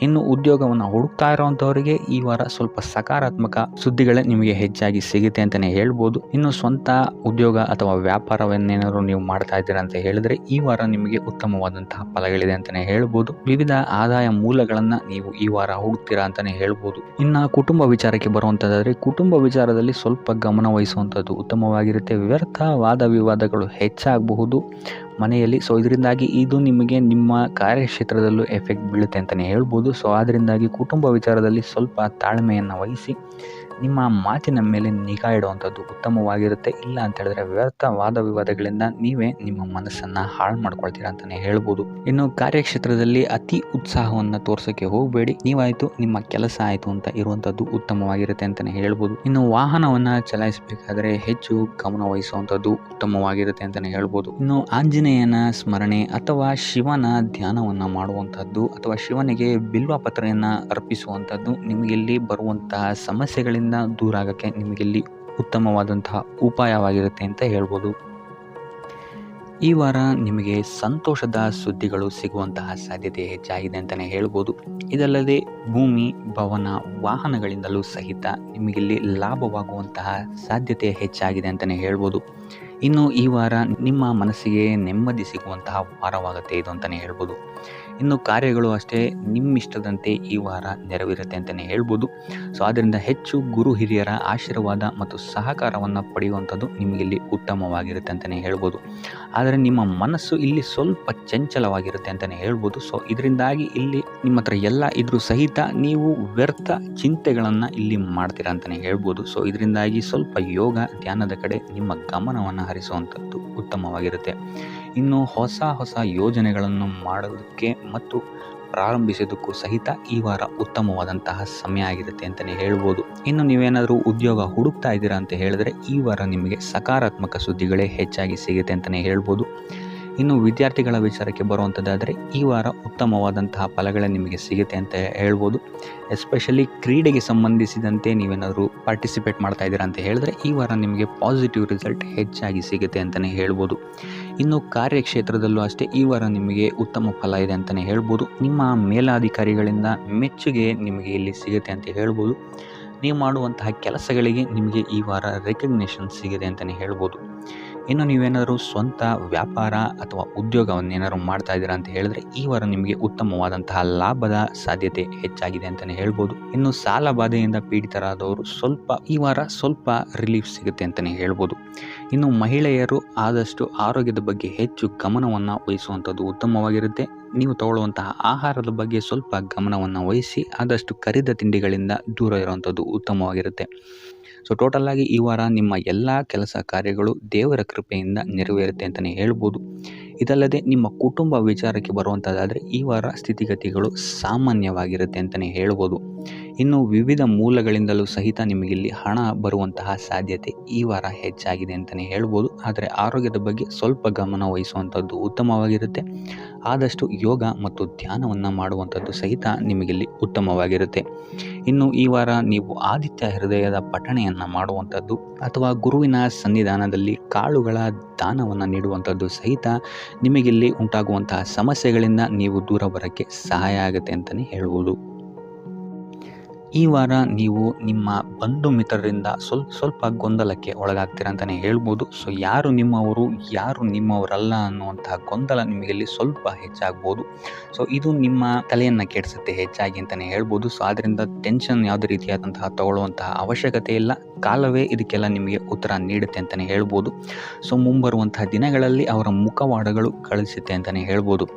ಇನ್ನು ಉದ್ಯೋಗವನ್ನು ಹುಡುಕ್ತಾ ಇರೋವಂಥವರಿಗೆ ಈ ವಾರ ಸ್ವಲ್ಪ ಸಕಾರಾತ್ಮಕ ಸುದ್ದಿಗಳೇ ನಿಮಗೆ ಹೆಚ್ಚಾಗಿ ಸಿಗುತ್ತೆ ಅಂತಲೇ ಹೇಳ್ಬೋದು. ಇನ್ನು ಸ್ವಂತ ಉದ್ಯೋಗ ಅಥವಾ ವ್ಯಾಪಾರವನ್ನೇನಾದ್ರು ನೀವು ಮಾಡ್ತಾ ಇದ್ದೀರಾ ಅಂತ ಹೇಳಿದ್ರೆ ಈ ವಾರ ನಿಮಗೆ ಉತ್ತಮವಾದಂತಹ ಫಲಗಳಿದೆ ಅಂತಲೇ ಹೇಳ್ಬೋದು. ವಿವಿಧ ಆದಾಯ ಮೂಲಗಳನ್ನು ನೀವು ಈ ವಾರ ಹುಡುಕ್ತೀರಾ ಅಂತಲೇ ಹೇಳ್ಬೋದು. ಇನ್ನು ಕುಟುಂಬ ವಿಚಾರಕ್ಕೆ ಬರುವಂಥದ್ದಾದರೆ ಕುಟುಂಬ ವಿಚಾರದಲ್ಲಿ ಸ್ವಲ್ಪ ಗಮನ ವಹಿಸುವಂಥದ್ದು ಉತ್ತಮವಾಗಿರುತ್ತೆ. ವ್ಯರ್ಥ ವಾದ ವಿವಾದಗಳು ಹೆಚ್ಚಾಗಬಹುದು ಮನೆಯಲ್ಲಿ. ಸೊ ಇದರಿಂದಾಗಿ ಇದು ನಿಮಗೆ ನಿಮ್ಮ ಕಾರ್ಯಕ್ಷೇತ್ರದಲ್ಲೂ ಎಫೆಕ್ಟ್ ಬೀಳುತ್ತೆ ಅಂತಲೇ ಹೇಳ್ಬೋದು. ಸೊ ಅದರಿಂದಾಗಿ ಕುಟುಂಬ ವಿಚಾರದಲ್ಲಿ ಸ್ವಲ್ಪ ತಾಳ್ಮೆಯನ್ನು ವಹಿಸಿ ನಿಮ್ಮ ಮಾತಿನ ಮೇಲೆ ನಿಗಾ ಇಡುವಂಥದ್ದು ಉತ್ತಮವಾಗಿರುತ್ತೆ. ಇಲ್ಲ ಅಂತ ಹೇಳಿದ್ರೆ ವ್ಯರ್ಥ ವಾದ ವಿವಾದಗಳಿಂದ ನೀವೇ ನಿಮ್ಮ ಮನಸ್ಸನ್ನು ಹಾಳು ಮಾಡ್ಕೊಳ್ತೀರಾ ಅಂತಲೇ ಹೇಳ್ಬೋದು. ಇನ್ನು ಕಾರ್ಯಕ್ಷೇತ್ರದಲ್ಲಿ ಅತಿ ಉತ್ಸಾಹವನ್ನು ತೋರ್ಸೋಕ್ಕೆ ಹೋಗಬೇಡಿ. ನೀವಾಯಿತು ನಿಮ್ಮ ಕೆಲಸ ಆಯಿತು ಅಂತ ಇರುವಂಥದ್ದು ಉತ್ತಮವಾಗಿರುತ್ತೆ ಅಂತಲೇ ಹೇಳ್ಬೋದು. ಇನ್ನು ವಾಹನವನ್ನು ಚಲಾಯಿಸಬೇಕಾದ್ರೆ ಹೆಚ್ಚು ಗಮನ ವಹಿಸುವಂಥದ್ದು ಉತ್ತಮವಾಗಿರುತ್ತೆ ಅಂತಲೇ ಹೇಳ್ಬೋದು. ಇನ್ನು ಆಂಜನೇಯನ ಸ್ಮರಣೆ ಅಥವಾ ಶಿವನ ಧ್ಯಾನವನ್ನು ಮಾಡುವಂಥದ್ದು ಅಥವಾ ಶಿವನಿಗೆ ಬಿಲ್ವ ಪತ್ರೆಯನ್ನು ಅರ್ಪಿಸುವಂಥದ್ದು ನಿಮಗಿಲ್ಲಿ ಬರುವಂತಹ ಸಮಸ್ಯೆಗಳಿಂದ ದೂರ ಆಗೋಕ್ಕೆ ನಿಮಗಿಲ್ಲಿ ಉತ್ತಮವಾದಂತಹ ಉಪಾಯವಾಗಿರುತ್ತೆ ಅಂತ ಹೇಳ್ಬೋದು. ಈ ವಾರ ನಿಮಗೆ ಸಂತೋಷದ ಸುದ್ದಿಗಳು ಸಿಗುವಂತಹ ಸಾಧ್ಯತೆ ಹೆಚ್ಚಾಗಿದೆ ಅಂತಲೇ ಹೇಳ್ಬೋದು. ಇದಲ್ಲದೆ ಭೂಮಿ, ಭವನ, ವಾಹನಗಳಿಂದಲೂ ಸಹಿತ ನಿಮಗಿಲ್ಲಿ ಲಾಭವಾಗುವಂತಹ ಸಾಧ್ಯತೆ ಹೆಚ್ಚಾಗಿದೆ ಅಂತಲೇ ಹೇಳ್ಬೋದು. ಇನ್ನು ಈ ವಾರ ನಿಮ್ಮ ಮನಸ್ಸಿಗೆ ನೆಮ್ಮದಿ ಸಿಗುವಂತಹ ವಾರವಾಗುತ್ತೆ ಇದು ಅಂತಲೇ ಹೇಳ್ಬೋದು. ಇನ್ನು ಕಾರ್ಯಗಳು ಅಷ್ಟೇ ನಿಮ್ಮಿಷ್ಟದಂತೆ ಈ ವಾರ ನೆರವೇರುತ್ತೆ ಅಂತಲೇ ಹೇಳ್ಬೋದು. ಸೊ ಆದ್ದರಿಂದ ಹೆಚ್ಚು ಗುರು ಹಿರಿಯರ ಆಶೀರ್ವಾದ ಮತ್ತು ಸಹಕಾರವನ್ನು ಪಡೆಯುವಂಥದ್ದು ನಿಮಗಿಲ್ಲಿ ಉತ್ತಮವಾಗಿರುತ್ತೆ ಅಂತಲೇ ಹೇಳ್ಬೋದು. ಆದರೆ ನಿಮ್ಮ ಮನಸ್ಸು ಇಲ್ಲಿ ಸ್ವಲ್ಪ ಚಂಚಲವಾಗಿರುತ್ತೆ ಅಂತಲೇ ಹೇಳ್ಬೋದು. ಸೊ ಇದರಿಂದಾಗಿ ಇಲ್ಲಿ ನಿಮ್ಮ ಹತ್ರ ಎಲ್ಲ ಇದ್ರೂ ಸಹಿತ ನೀವು ವ್ಯರ್ಥ ಚಿಂತೆಗಳನ್ನು ಇಲ್ಲಿ ಮಾಡ್ತೀರಾ ಅಂತಲೇ ಹೇಳ್ಬೋದು. ಸೊ ಇದರಿಂದಾಗಿ ಸ್ವಲ್ಪ ಯೋಗ ಧ್ಯಾನದ ಕಡೆ ನಿಮ್ಮ ಗಮನವನ್ನು ಹರಿಸುವಂಥದ್ದು ಉತ್ತಮವಾಗಿರುತ್ತೆ. ಇನ್ನು ಹೊಸ ಯೋಜನೆಗಳನ್ನು ಮಾಡೋದಕ್ಕೆ ಮತ್ತು ಪ್ರಾರಂಭಿಸೋದಕ್ಕೂ ಸಹಿತ ಈ ವಾರ ಉತ್ತಮವಾದಂತಹ ಸಮಯ ಆಗಿರುತ್ತೆ ಅಂತಲೇ ಹೇಳ್ಬೋದು. ಇನ್ನು ನೀವೇನಾದರೂ ಉದ್ಯೋಗ ಹುಡುಕ್ತಾ ಇದ್ದೀರಾ ಅಂತ ಹೇಳಿದ್ರೆ ಈ ವಾರ ನಿಮಗೆ ಸಕಾರಾತ್ಮಕ ಸುದ್ದಿಗಳೇ ಹೆಚ್ಚಾಗಿ ಸಿಗುತ್ತೆ ಅಂತಲೇ ಹೇಳ್ಬೋದು. ಇನ್ನು ವಿದ್ಯಾರ್ಥಿಗಳ ವಿಚಾರಕ್ಕೆ ಬರುವಂಥದ್ದಾದರೆ ಈ ವಾರ ಉತ್ತಮವಾದಂತಹ ಫಲಗಳೇ ನಿಮಗೆ ಸಿಗುತ್ತೆ ಅಂತ ಹೇಳ್ಬೋದು. ಎಸ್ಪೆಷಲಿ ಕ್ರೀಡೆಗೆ ಸಂಬಂಧಿಸಿದಂತೆ ನೀವೇನಾದರೂ ಪಾರ್ಟಿಸಿಪೇಟ್ ಮಾಡ್ತಾ ಇದ್ದೀರಾ ಅಂತ ಹೇಳಿದ್ರೆ ಈ ವಾರ ನಿಮಗೆ ಪಾಸಿಟಿವ್ ರಿಸಲ್ಟ್ ಹೆಚ್ಚಾಗಿ ಸಿಗುತ್ತೆ ಅಂತಲೇ ಹೇಳ್ಬೋದು. ಇನ್ನು ಕಾರ್ಯಕ್ಷೇತ್ರದಲ್ಲೂ ಅಷ್ಟೇ ಈ ವಾರ ನಿಮಗೆ ಉತ್ತಮ ಫಲ ಇದೆ ಅಂತಲೇ ಹೇಳ್ಬೋದು. ನಿಮ್ಮ ಮೇಲಾಧಿಕಾರಿಗಳಿಂದ ಮೆಚ್ಚುಗೆ ನಿಮಗೆ ಇಲ್ಲಿ ಸಿಗುತ್ತೆ ಅಂತ ಹೇಳ್ಬೋದು. ನೀವು ಮಾಡುವಂತಹ ಕೆಲಸಗಳಿಗೆ ನಿಮಗೆ ಈ ವಾರ ರೆಕಗ್ನೇಷನ್ ಸಿಗಿದೆ ಅಂತಲೇ ಹೇಳ್ಬೋದು. ಇನ್ನು ನೀವೇನಾದರೂ ಸ್ವಂತ ವ್ಯಾಪಾರ ಅಥವಾ ಉದ್ಯೋಗವನ್ನೇನಾದ್ರು ಮಾಡ್ತಾ ಇದ್ದೀರಾ ಅಂತ ಹೇಳಿದ್ರೆ ಈ ವಾರ ನಿಮಗೆ ಉತ್ತಮವಾದಂತಹ ಲಾಭದ ಸಾಧ್ಯತೆ ಹೆಚ್ಚಾಗಿದೆ ಅಂತಲೇ ಹೇಳ್ಬೋದು. ಇನ್ನು ಸಾಲ ಬಾಧೆಯಿಂದ ಪೀಡಿತರಾದವರು ಈ ವಾರ ಸ್ವಲ್ಪ ರಿಲೀಫ್ ಸಿಗುತ್ತೆ ಅಂತಲೇ ಹೇಳ್ಬೋದು. ಇನ್ನು ಮಹಿಳೆಯರು ಆದಷ್ಟು ಆರೋಗ್ಯದ ಬಗ್ಗೆ ಹೆಚ್ಚು ಗಮನವನ್ನು ವಹಿಸುವಂಥದ್ದು ಉತ್ತಮವಾಗಿರುತ್ತೆ. ನೀವು ತಗೊಳ್ಳುವಂತಹ ಆಹಾರದ ಬಗ್ಗೆ ಸ್ವಲ್ಪ ಗಮನವನ್ನು ವಹಿಸಿ ಆದಷ್ಟು ಕರಿದ ತಿಂಡಿಗಳಿಂದ ದೂರ ಇರುವಂಥದ್ದು ಉತ್ತಮವಾಗಿರುತ್ತೆ. ಸೊ ಟೋಟಲ್ ಆಗಿ ಈ ವಾರ ನಿಮ್ಮ ಎಲ್ಲ ಕೆಲಸ ಕಾರ್ಯಗಳು ದೇವರ ಕೃಪೆಯಿಂದ ನೆರವೇರುತ್ತೆ ಅಂತಲೇ ಹೇಳ್ಬೋದು. ಇದಲ್ಲದೆ ನಿಮ್ಮ ಕುಟುಂಬ ವಿಚಾರಕ್ಕೆ ಬರುವಂಥದ್ದಾದರೆ ಈ ವಾರ ಸ್ಥಿತಿಗತಿಗಳು ಸಾಮಾನ್ಯವಾಗಿರುತ್ತೆ ಅಂತಲೇ ಹೇಳ್ಬೋದು. ಇನ್ನು ವಿವಿಧ ಮೂಲಗಳಿಂದಲೂ ಸಹಿತ ನಿಮಗಿಲ್ಲಿ ಹಣ ಬರುವಂತಹ ಸಾಧ್ಯತೆ ಈ ವಾರ ಹೆಚ್ಚಾಗಿದೆ ಅಂತಲೇ ಹೇಳ್ಬೋದು. ಆದರೆ ಆರೋಗ್ಯದ ಬಗ್ಗೆ ಸ್ವಲ್ಪ ಗಮನ ವಹಿಸುವಂಥದ್ದು ಉತ್ತಮವಾಗಿರುತ್ತೆ. ಆದಷ್ಟು ಯೋಗ ಮತ್ತು ಧ್ಯಾನವನ್ನು ಮಾಡುವಂಥದ್ದು ಸಹಿತ ನಿಮಗಿಲ್ಲಿ ಉತ್ತಮವಾಗಿರುತ್ತೆ. ಇನ್ನು ಈ ವಾರ ನೀವು ಆದಿತ್ಯ ಹೃದಯದ ಪಠಣೆಯನ್ನು ಮಾಡುವಂಥದ್ದು ಅಥವಾ ಗುರುವಿನ ಸನ್ನಿಧಾನದಲ್ಲಿ ಕಾಳುಗಳ ದಾನವನ್ನು ನೀಡುವಂಥದ್ದು ಸಹಿತ ನಿಮಗಿಲ್ಲಿ ಉಂಟಾಗುವಂತಹ ಸಮಸ್ಯೆಗಳಿಂದ ನೀವು ದೂರ ಬರೋಕ್ಕೆ ಸಹಾಯ ಆಗುತ್ತೆ ಅಂತಲೇ ಹೇಳ್ಬೋದು. ಈ ವಾರ ನೀವು ನಿಮ್ಮ ಬಂಧು ಮಿತ್ರರಿಂದ ಸ್ವಲ್ಪ ಗೊಂದಲಕ್ಕೆ ಒಳಗಾಗ್ತೀರ ಅಂತಲೇ ಹೇಳ್ಬೋದು. ಸೊ ಯಾರು ನಿಮ್ಮವರು ಯಾರು ನಿಮ್ಮವರಲ್ಲ ಅನ್ನುವಂತಹ ಗೊಂದಲ ನಿಮಗಿಲ್ಲಿ ಸ್ವಲ್ಪ ಹೆಚ್ಚಾಗ್ಬೋದು. ಸೊ ಇದು ನಿಮ್ಮ ತಲೆಯನ್ನು ಕೆಡಿಸುತ್ತೆ ಹೆಚ್ಚಾಗಿ ಅಂತಲೇ ಹೇಳ್ಬೋದು. ಸೊ ಆದ್ದರಿಂದ ಟೆನ್ಷನ್ ಯಾವುದೇ ರೀತಿಯಾದಂತಹ ತಗೊಳ್ಳುವಂತಹ ಅವಶ್ಯಕತೆ ಇಲ್ಲ. ಕಾಲವೇ ಇದಕ್ಕೆಲ್ಲ ನಿಮಗೆ ಉತ್ತರ ನೀಡುತ್ತೆ ಅಂತಲೇ ಹೇಳ್ಬೋದು. ಸೊ ಮುಂಬರುವಂತಹ ದಿನಗಳಲ್ಲಿ ಅವರ ಮುಖವಾಡಗಳು ಕಳಿಸುತ್ತೆ ಅಂತಲೇ ಹೇಳ್ಬೋದು.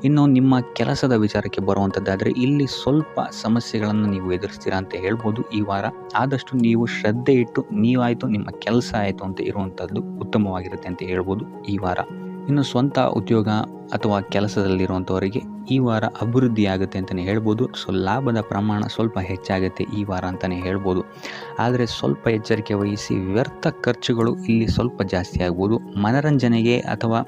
ಇನ್ನು ನಿಮ್ಮ ಕೆಲಸದ ವಿಚಾರಕ್ಕೆ ಬರುವಂಥದ್ದಾದರೆ ಇಲ್ಲಿ ಸ್ವಲ್ಪ ಸಮಸ್ಯೆಗಳನ್ನು ನೀವು ಎದುರಿಸ್ತೀರಾ ಅಂತ ಹೇಳ್ಬೋದು. ಈ ವಾರ ಆದಷ್ಟು ನೀವು ಶ್ರದ್ಧೆ ಇಟ್ಟು ನೀವಾಯಿತು ನಿಮ್ಮ ಕೆಲಸ ಆಯಿತು ಅಂತ ಇರುವಂಥದ್ದು ಉತ್ತಮವಾಗಿರುತ್ತೆ ಅಂತ ಹೇಳ್ಬೋದು ಈ ವಾರ. ಇನ್ನು ಸ್ವಂತ ಉದ್ಯೋಗ ಅಥವಾ ಕೆಲಸದಲ್ಲಿರುವಂಥವರಿಗೆ ಈ ವಾರ ಅಭಿವೃದ್ಧಿ ಆಗುತ್ತೆ ಅಂತಲೇ ಹೇಳ್ಬೋದು. ಸೊ ಲಾಭದ ಪ್ರಮಾಣ ಸ್ವಲ್ಪ ಹೆಚ್ಚಾಗುತ್ತೆ ಈ ವಾರ ಅಂತಲೇ ಹೇಳ್ಬೋದು. ಆದರೆ ಸ್ವಲ್ಪ ಎಚ್ಚರಿಕೆ ವಹಿಸಿ, ವ್ಯರ್ಥ ಖರ್ಚುಗಳು ಇಲ್ಲಿ ಸ್ವಲ್ಪ ಜಾಸ್ತಿ ಆಗ್ಬೋದು. ಮನರಂಜನೆಗೆ ಅಥವಾ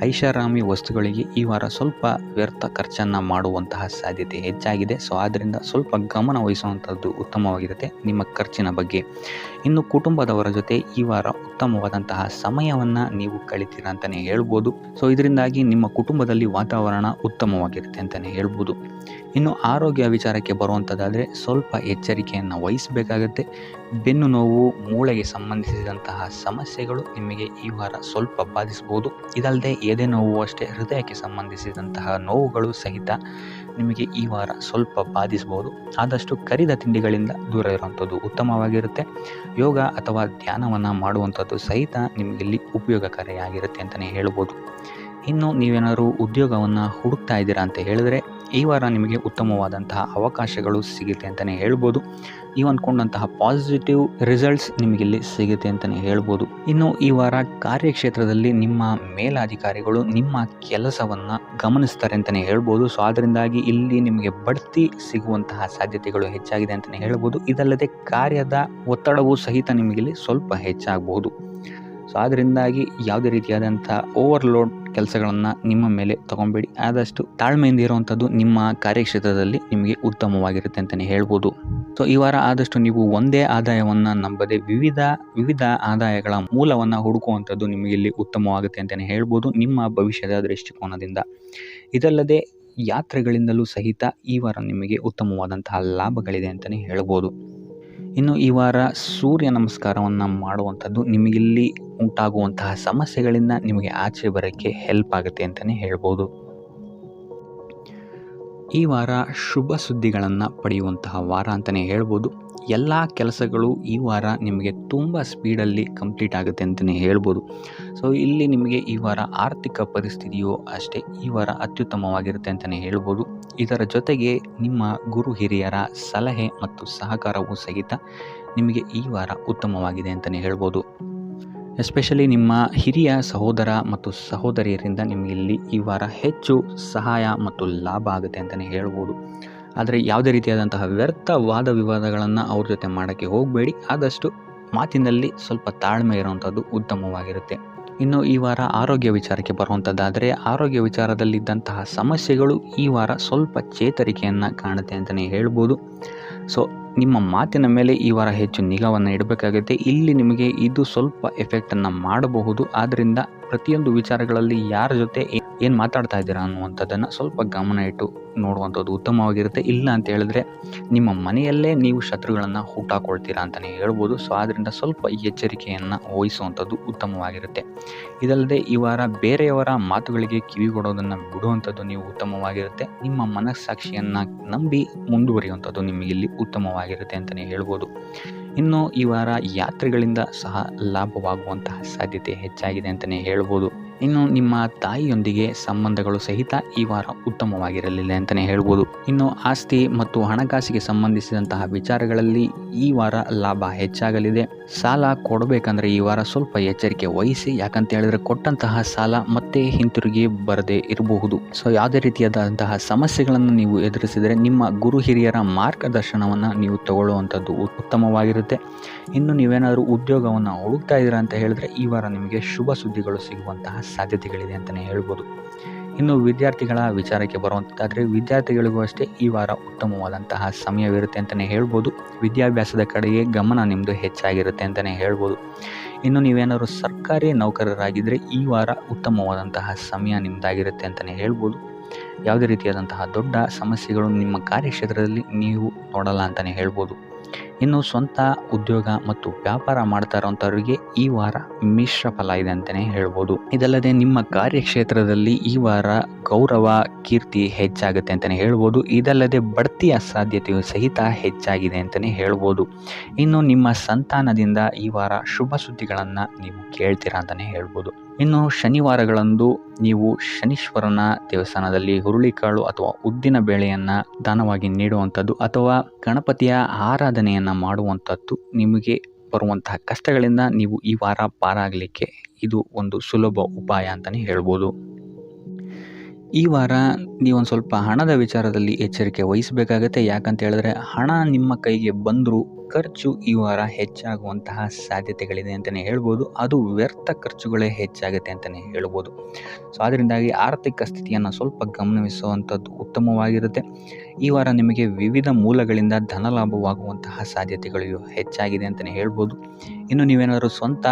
ಐಷಾರಾಮಿ ವಸ್ತುಗಳಿಗೆ ಈ ವಾರ ಸ್ವಲ್ಪ ವ್ಯರ್ಥ ಖರ್ಚನ್ನು ಮಾಡುವಂತಹ ಸಾಧ್ಯತೆ ಹೆಚ್ಚಾಗಿದೆ. ಸೊ ಆದ್ದರಿಂದ ಸ್ವಲ್ಪ ಗಮನ ವಹಿಸುವಂಥದ್ದು ಉತ್ತಮವಾಗಿರುತ್ತೆ ನಿಮ್ಮ ಖರ್ಚಿನ ಬಗ್ಗೆ. ಇನ್ನು ಕುಟುಂಬದವರ ಜೊತೆ ಈ ವಾರ ಉತ್ತಮವಾದಂತಹ ಸಮಯವನ್ನು ನೀವು ಕಳಿತೀರಾ ಅಂತಲೇ ಹೇಳ್ಬೋದು. ಸೊ ಇದರಿಂದಾಗಿ ನಿಮ್ಮ ಕುಟುಂಬದಲ್ಲಿ ವಾತಾವರಣ ಉತ್ತಮವಾಗಿರುತ್ತೆ ಅಂತಲೇ ಹೇಳ್ಬೋದು. ಇನ್ನು ಆರೋಗ್ಯ ವಿಚಾರಕ್ಕೆ ಬರುವಂಥದ್ದಾದರೆ ಸ್ವಲ್ಪ ಎಚ್ಚರಿಕೆಯನ್ನು ವಹಿಸಬೇಕಾಗತ್ತೆ. ಬೆನ್ನು ನೋವು, ಮೂಳೆಗೆ ಸಂಬಂಧಿಸಿದಂತಹ ಸಮಸ್ಯೆಗಳು ನಿಮಗೆ ಈ ವಾರ ಸ್ವಲ್ಪ ಬಾಧಿಸ್ಬೋದು. ಇದಲ್ಲದೆ ಎದೆ ನೋವು ಅಷ್ಟೇ, ಹೃದಯಕ್ಕೆ ಸಂಬಂಧಿಸಿದಂತಹ ನೋವುಗಳು ಸಹಿತ ನಿಮಗೆ ಈ ವಾರ ಸ್ವಲ್ಪ ಬಾಧಿಸ್ಬೋದು. ಆದಷ್ಟು ಕರಿದ ತಿಂಡಿಗಳಿಂದ ದೂರ ಇರುವಂಥದ್ದು ಉತ್ತಮವಾಗಿರುತ್ತೆ. ಯೋಗ ಅಥವಾ ಧ್ಯಾನವನ್ನು ಮಾಡುವಂಥದ್ದು ಸಹಿತ ನಿಮಗಿಲ್ಲಿ ಉಪಯೋಗಕಾರಿಯಾಗಿರುತ್ತೆ ಅಂತಲೇ ಹೇಳ್ಬೋದು. ಇನ್ನು ನೀವೇನಾದರೂ ಉದ್ಯೋಗವನ್ನು ಹುಡುಕ್ತಾ ಇದ್ದೀರಾ ಅಂತ ಹೇಳಿದ್ರೆ ಈ ವಾರ ನಿಮಗೆ ಉತ್ತಮವಾದಂತಹ ಅವಕಾಶಗಳು ಸಿಗುತ್ತೆ ಅಂತಲೇ ಹೇಳ್ಬೋದು. ನೀವು ಅಂದ್ಕೊಂಡಂತಹ ಪಾಸಿಟಿವ್ ರಿಸಲ್ಟ್ಸ್ ನಿಮಗಿಲ್ಲಿ ಸಿಗುತ್ತೆ ಅಂತಲೇ ಹೇಳ್ಬೋದು. ಇನ್ನು ಈ ವಾರ ಕಾರ್ಯಕ್ಷೇತ್ರದಲ್ಲಿ ನಿಮ್ಮ ಮೇಲಾಧಿಕಾರಿಗಳು ನಿಮ್ಮ ಕೆಲಸವನ್ನು ಗಮನಿಸ್ತಾರೆ ಅಂತಲೇ ಹೇಳ್ಬೋದು. ಸೊ ಅದರಿಂದಾಗಿ ಇಲ್ಲಿ ನಿಮಗೆ ಬಡ್ತಿ ಸಿಗುವಂತಹ ಸಾಧ್ಯತೆಗಳು ಹೆಚ್ಚಾಗಿದೆ ಅಂತಲೇ ಹೇಳ್ಬೋದು. ಇದಲ್ಲದೆ ಕಾರ್ಯದ ಒತ್ತಡವೂ ಸಹಿತ ನಿಮಗಿಲ್ಲಿ ಸ್ವಲ್ಪ ಹೆಚ್ಚಾಗಬಹುದು. ಸೊ ಅದರಿಂದಾಗಿ ಯಾವುದೇ ರೀತಿಯಾದಂಥ ಓವರ್ಲೋಡ್ ಕೆಲಸಗಳನ್ನು ನಿಮ್ಮ ಮೇಲೆ ತಗೊಬೇಡಿ. ಆದಷ್ಟು ತಾಳ್ಮೆಯಿಂದ ಇರುವಂಥದ್ದು ನಿಮ್ಮ ಕಾರ್ಯಕ್ಷೇತ್ರದಲ್ಲಿ ನಿಮಗೆ ಉತ್ತಮವಾಗಿರುತ್ತೆ ಅಂತಲೇ ಹೇಳ್ಬೋದು. ಸೊ ಈ ವಾರ ಆದಷ್ಟು ನೀವು ಒಂದೇ ಆದಾಯವನ್ನು ನಂಬದೆ ವಿವಿಧ ಆದಾಯಗಳ ಮೂಲವನ್ನು ಹುಡುಕುವಂಥದ್ದು ನಿಮಗೆ ಇಲ್ಲಿ ಉತ್ತಮವಾಗುತ್ತೆ ಅಂತಲೇ ಹೇಳ್ಬೋದು ನಿಮ್ಮ ಭವಿಷ್ಯದ ದೃಷ್ಟಿಕೋನದಿಂದ. ಇದಲ್ಲದೆ ಯಾತ್ರೆಗಳಿಂದಲೂ ಸಹಿತ ಈ ವಾರ ನಿಮಗೆ ಉತ್ತಮವಾದಂತಹ ಲಾಭಗಳಿದೆ ಅಂತಲೇ ಹೇಳ್ಬೋದು. ಇನ್ನು ಈ ವಾರ ಸೂರ್ಯ ನಮಸ್ಕಾರವನ್ನು ಮಾಡುವಂಥದ್ದು ನಿಮಗಿಲ್ಲಿ ಉಂಟಾಗುವಂತಹ ಸಮಸ್ಯೆಗಳಿಂದ ನಿಮಗೆ ಆಚೆ ಬರೋಕ್ಕೆ ಹೆಲ್ಪ್ ಆಗುತ್ತೆ ಅಂತಲೇ ಹೇಳ್ಬೋದು. ಈ ವಾರ ಶುಭ ಸುದ್ದಿಗಳನ್ನು ಪಡೆಯುವಂತಹ ವಾರ ಅಂತಲೇ ಹೇಳ್ಬೋದು. ಎಲ್ಲ ಕೆಲಸಗಳು ಈ ವಾರ ನಿಮಗೆ ತುಂಬ ಸ್ಪೀಡಲ್ಲಿ ಕಂಪ್ಲೀಟ್ ಆಗುತ್ತೆ ಅಂತಲೇ ಹೇಳ್ಬೋದು. ಸೊ ಇಲ್ಲಿ ನಿಮಗೆ ಈ ವಾರ ಆರ್ಥಿಕ ಪರಿಸ್ಥಿತಿಯು ಅಷ್ಟೇ ಈ ವಾರ ಅತ್ಯುತ್ತಮವಾಗಿರುತ್ತೆ ಅಂತಲೇ ಹೇಳ್ಬೋದು. ಇದರ ಜೊತೆಗೆ ನಿಮ್ಮ ಗುರು ಹಿರಿಯರ ಸಲಹೆ ಮತ್ತು ಸಹಕಾರವೂ ಸಹಿತ ನಿಮಗೆ ಈ ವಾರ ಉತ್ತಮವಾಗಿದೆ ಅಂತಲೇ ಹೇಳ್ಬೋದು. ಎಸ್ಪೆಷಲಿ ನಿಮ್ಮ ಹಿರಿಯ ಸಹೋದರ ಮತ್ತು ಸಹೋದರಿಯರಿಂದ ನಿಮಗೆ ಇಲ್ಲಿ ಈ ವಾರ ಹೆಚ್ಚು ಸಹಾಯ ಮತ್ತು ಲಾಭ ಆಗುತ್ತೆ ಅಂತಲೇ ಹೇಳ್ಬೋದು. ಆದರೆ ಯಾವುದೇ ರೀತಿಯಾದಂತಹ ವ್ಯರ್ಥ ವಾದ ವಿವಾದಗಳನ್ನು ಅವ್ರ ಜೊತೆ ಮಾಡೋಕ್ಕೆ ಹೋಗಬೇಡಿ. ಆದಷ್ಟು ಮಾತಿನಲ್ಲಿ ಸ್ವಲ್ಪ ತಾಳ್ಮೆ ಇರುವಂಥದ್ದು ಉತ್ತಮವಾಗಿರುತ್ತೆ. ಇನ್ನು ಈ ವಾರ ಆರೋಗ್ಯ ವಿಚಾರಕ್ಕೆ ಬರುವಂಥದ್ದಾದರೆ ಆರೋಗ್ಯ ವಿಚಾರದಲ್ಲಿದ್ದಂತಹ ಸಮಸ್ಯೆಗಳು ಈ ವಾರ ಸ್ವಲ್ಪ ಚೇತರಿಕೆಯನ್ನು ಕಾಣುತ್ತೆ ಅಂತಲೇ ಹೇಳ್ಬೋದು. ಸೊ ನಿಮ್ಮ ಮಾತಿನ ಮೇಲೆ ಈ ವಾರ ಹೆಚ್ಚು ನಿಗಾವನ್ನು ಇಡಬೇಕಾಗುತ್ತೆ. ಇಲ್ಲಿ ನಿಮಗೆ ಇದು ಸ್ವಲ್ಪ ಎಫೆಕ್ಟನ್ನು ಮಾಡಬಹುದು. ಆದ್ದರಿಂದ ಪ್ರತಿಯೊಂದು ವಿಚಾರಗಳಲ್ಲಿ ಯಾರ ಜೊತೆ ಏನು ಮಾತಾಡ್ತಾ ಇದ್ದೀರಾ ಅನ್ನುವಂಥದ್ದನ್ನು ಸ್ವಲ್ಪ ಗಮನ ಇಟ್ಟು ನೋಡುವಂಥದ್ದು ಉತ್ತಮವಾಗಿರುತ್ತೆ. ಇಲ್ಲ ಅಂತ ಹೇಳಿದ್ರೆ ನಿಮ್ಮ ಮನೆಯಲ್ಲೇ ನೀವು ಶತ್ರುಗಳನ್ನು ಹುಟ್ಟಾಕೊಳ್ತೀರಾ ಅಂತಲೇ ಹೇಳ್ಬೋದು. ಸೊ ಆದ್ದರಿಂದ ಸ್ವಲ್ಪ ಎಚ್ಚರಿಕೆಯನ್ನು ವಹಿಸುವಂಥದ್ದು ಉತ್ತಮವಾಗಿರುತ್ತೆ. ಇದಲ್ಲದೆ ಈ ವಾರ ಬೇರೆಯವರ ಮಾತುಗಳಿಗೆ ಕಿವಿಗೊಡೋದನ್ನು ಬಿಡುವಂಥದ್ದು ನೀವು ಉತ್ತಮವಾಗಿರುತ್ತೆ. ನಿಮ್ಮ ಮನಸ್ಸಾಕ್ಷಿಯನ್ನು ನಂಬಿ ಮುಂದುವರಿಯುವಂಥದ್ದು ನಿಮಗಿಲ್ಲಿ ಉತ್ತಮವಾಗಿರುತ್ತೆ ಅಂತಲೇ ಹೇಳ್ಬೋದು. ಇನ್ನು ಈ ವಾರ ಯಾತ್ರೆಗಳಿಂದ ಸಹ ಲಾಭವಾಗುವಂತಹ ಸಾಧ್ಯತೆ ಹೆಚ್ಚಾಗಿದೆ ಅಂತಲೇ ಹೇಳ್ಬೋದು. ಇನ್ನು ನಿಮ್ಮ ತಾಯಿಯೊಂದಿಗೆ ಸಂಬಂಧಗಳು ಸಹಿತ ಈ ವಾರ ಉತ್ತಮವಾಗಿರಲಿಲ್ಲ ಅಂತಲೇ ಹೇಳ್ಬೋದು. ಇನ್ನು ಆಸ್ತಿ ಮತ್ತು ಹಣಕಾಸಿಗೆ ಸಂಬಂಧಿಸಿದಂತಹ ವಿಚಾರಗಳಲ್ಲಿ ಈ ವಾರ ಲಾಭ ಹೆಚ್ಚಾಗಲಿದೆ. ಸಾಲ ಕೊಡಬೇಕಂದ್ರೆ ಈ ವಾರ ಸ್ವಲ್ಪ ಎಚ್ಚರಿಕೆ ವಹಿಸಿ. ಯಾಕಂತ ಹೇಳಿದ್ರೆ ಕೊಟ್ಟಂತಹ ಸಾಲ ಮತ್ತೆ ಹಿಂತಿರುಗಿ ಬರದೇ ಇರಬಹುದು. ಸೊ ಯಾವುದೇ ರೀತಿಯಾದಂತಹ ಸಮಸ್ಯೆಗಳನ್ನು ನೀವು ಎದುರಿಸಿದರೆ ನಿಮ್ಮ ಗುರು ಹಿರಿಯರ ಮಾರ್ಗದರ್ಶನವನ್ನು ನೀವು ತಗೊಳ್ಳುವಂಥದ್ದು ಉತ್ತಮವಾಗಿರುತ್ತೆ. ಇನ್ನು ನೀವೇನಾದರೂ ಉದ್ಯೋಗವನ್ನು ಹುಡುಕ್ತಾ ಇದ್ದೀರಾ ಅಂತ ಹೇಳಿದ್ರೆ ಈ ವಾರ ನಿಮಗೆ ಶುಭ ಸುದ್ದಿಗಳು ಸಿಗುವಂತಹ ಸಾಧ್ಯತೆಗಳಿದೆ ಅಂತಲೇ ಹೇಳ್ಬೋದು. ಇನ್ನು ವಿದ್ಯಾರ್ಥಿಗಳ ವಿಚಾರಕ್ಕೆ ಬರುವಂಥದ್ದಾದರೆ ವಿದ್ಯಾರ್ಥಿಗಳಿಗೂ ಅಷ್ಟೇ ಈ ವಾರ ಉತ್ತಮವಾದಂತಹ ಸಮಯವಿರುತ್ತೆ ಅಂತಲೇ ಹೇಳ್ಬೋದು. ವಿದ್ಯಾಭ್ಯಾಸದ ಕಡೆಗೆ ಗಮನ ನಿಮ್ಮದು ಹೆಚ್ಚಾಗಿರುತ್ತೆ ಅಂತಲೇ ಹೇಳ್ಬೋದು. ಇನ್ನು ನೀವೇನಾದರೂ ಸರ್ಕಾರಿ ನೌಕರರಾಗಿದ್ದರೆ ಈ ವಾರ ಉತ್ತಮವಾದಂತಹ ಸಮಯ ನಿಮ್ಮದಾಗಿರುತ್ತೆ ಅಂತಲೇ ಹೇಳ್ಬೋದು. ಯಾವುದೇ ರೀತಿಯಾದಂತಹ ದೊಡ್ಡ ಸಮಸ್ಯೆಗಳು ನಿಮ್ಮ ಕಾರ್ಯಕ್ಷೇತ್ರದಲ್ಲಿ ನೀವು ನೋಡಲ್ಲ ಅಂತಲೇ ಹೇಳ್ಬೋದು. ಇನ್ನು ಸ್ವಂತ ಉದ್ಯೋಗ ಮತ್ತು ವ್ಯಾಪಾರ ಮಾಡ್ತಾ ಇರೋಂಥವ್ರಿಗೆ ಈ ವಾರ ಮಿಶ್ರ ಫಲ ಇದೆ ಅಂತಲೇ ಹೇಳ್ಬೋದು. ಇದಲ್ಲದೆ ನಿಮ್ಮ ಕಾರ್ಯಕ್ಷೇತ್ರದಲ್ಲಿ ಈ ವಾರ ಗೌರವ ಕೀರ್ತಿ ಹೆಚ್ಚಾಗುತ್ತೆ ಅಂತಲೇ ಹೇಳ್ಬೋದು. ಇದಲ್ಲದೆ ಬಡ್ತಿಯ ಸಾಧ್ಯತೆಯು ಸಹಿತ ಹೆಚ್ಚಾಗಿದೆ ಅಂತಲೇ ಹೇಳ್ಬೋದು. ಇನ್ನು ನಿಮ್ಮ ಸಂತಾನದಿಂದ ಈ ವಾರ ಶುಭ ಸುದ್ದಿಗಳನ್ನು ನೀವು ಕೇಳ್ತೀರಾ ಅಂತಲೇ ಹೇಳ್ಬೋದು. ಇನ್ನು ಶನಿವಾರಗಳಂದು ನೀವು ಶನೀಶ್ವರನ ದೇವಸ್ಥಾನದಲ್ಲಿ ಹುರುಳಿಕಾಳು ಅಥವಾ ಉದ್ದಿನ ಬೇಳೆಯನ್ನು ದಾನವಾಗಿ ನೀಡುವಂಥದ್ದು ಅಥವಾ ಗಣಪತಿಯ ಆರಾಧನೆಯನ್ನು ಮಾಡುವಂಥದ್ದು ನಿಮಗೆ ಬರುವಂತಹ ಕಷ್ಟಗಳಿಂದ ನೀವು ಈ ವಾರ ಪಾರಾಗಲಿಕ್ಕೆ ಇದು ಒಂದು ಸುಲಭ ಉಪಾಯ ಅಂತಲೇ ಹೇಳ್ಬೋದು. ಈ ವಾರ ನೀವೊಂದು ಸ್ವಲ್ಪ ಹಣದ ವಿಚಾರದಲ್ಲಿ ಎಚ್ಚರಿಕೆ ವಹಿಸಬೇಕಾಗತ್ತೆ. ಯಾಕಂತ ಹೇಳಿದ್ರೆ ಹಣ ನಿಮ್ಮ ಕೈಗೆ ಬಂದರೂ ಖರ್ಚು ಈ ವಾರ ಹೆಚ್ಚಾಗುವಂತಹ ಸಾಧ್ಯತೆಗಳಿದೆ ಅಂತಲೇ ಹೇಳ್ಬೋದು. ಅದು ವ್ಯರ್ಥ ಖರ್ಚುಗಳೇ ಹೆಚ್ಚಾಗುತ್ತೆ ಅಂತಲೇ ಹೇಳ್ಬೋದು. ಸೊ ಅದರಿಂದಾಗಿ ಆರ್ಥಿಕ ಸ್ಥಿತಿಯನ್ನು ಸ್ವಲ್ಪ ಗಮನಿಸುವಂಥದ್ದು ಉತ್ತಮವಾಗಿರುತ್ತೆ. ಈ ವಾರ ನಿಮಗೆ ವಿವಿಧ ಮೂಲಗಳಿಂದ ಧನ ಲಾಭವಾಗುವಂತಹ ಸಾಧ್ಯತೆಗಳು ಹೆಚ್ಚಾಗಿದೆ ಅಂತಲೇ ಹೇಳ್ಬೋದು. ಇನ್ನು ನೀವೇನಾದರೂ ಸ್ವಂತ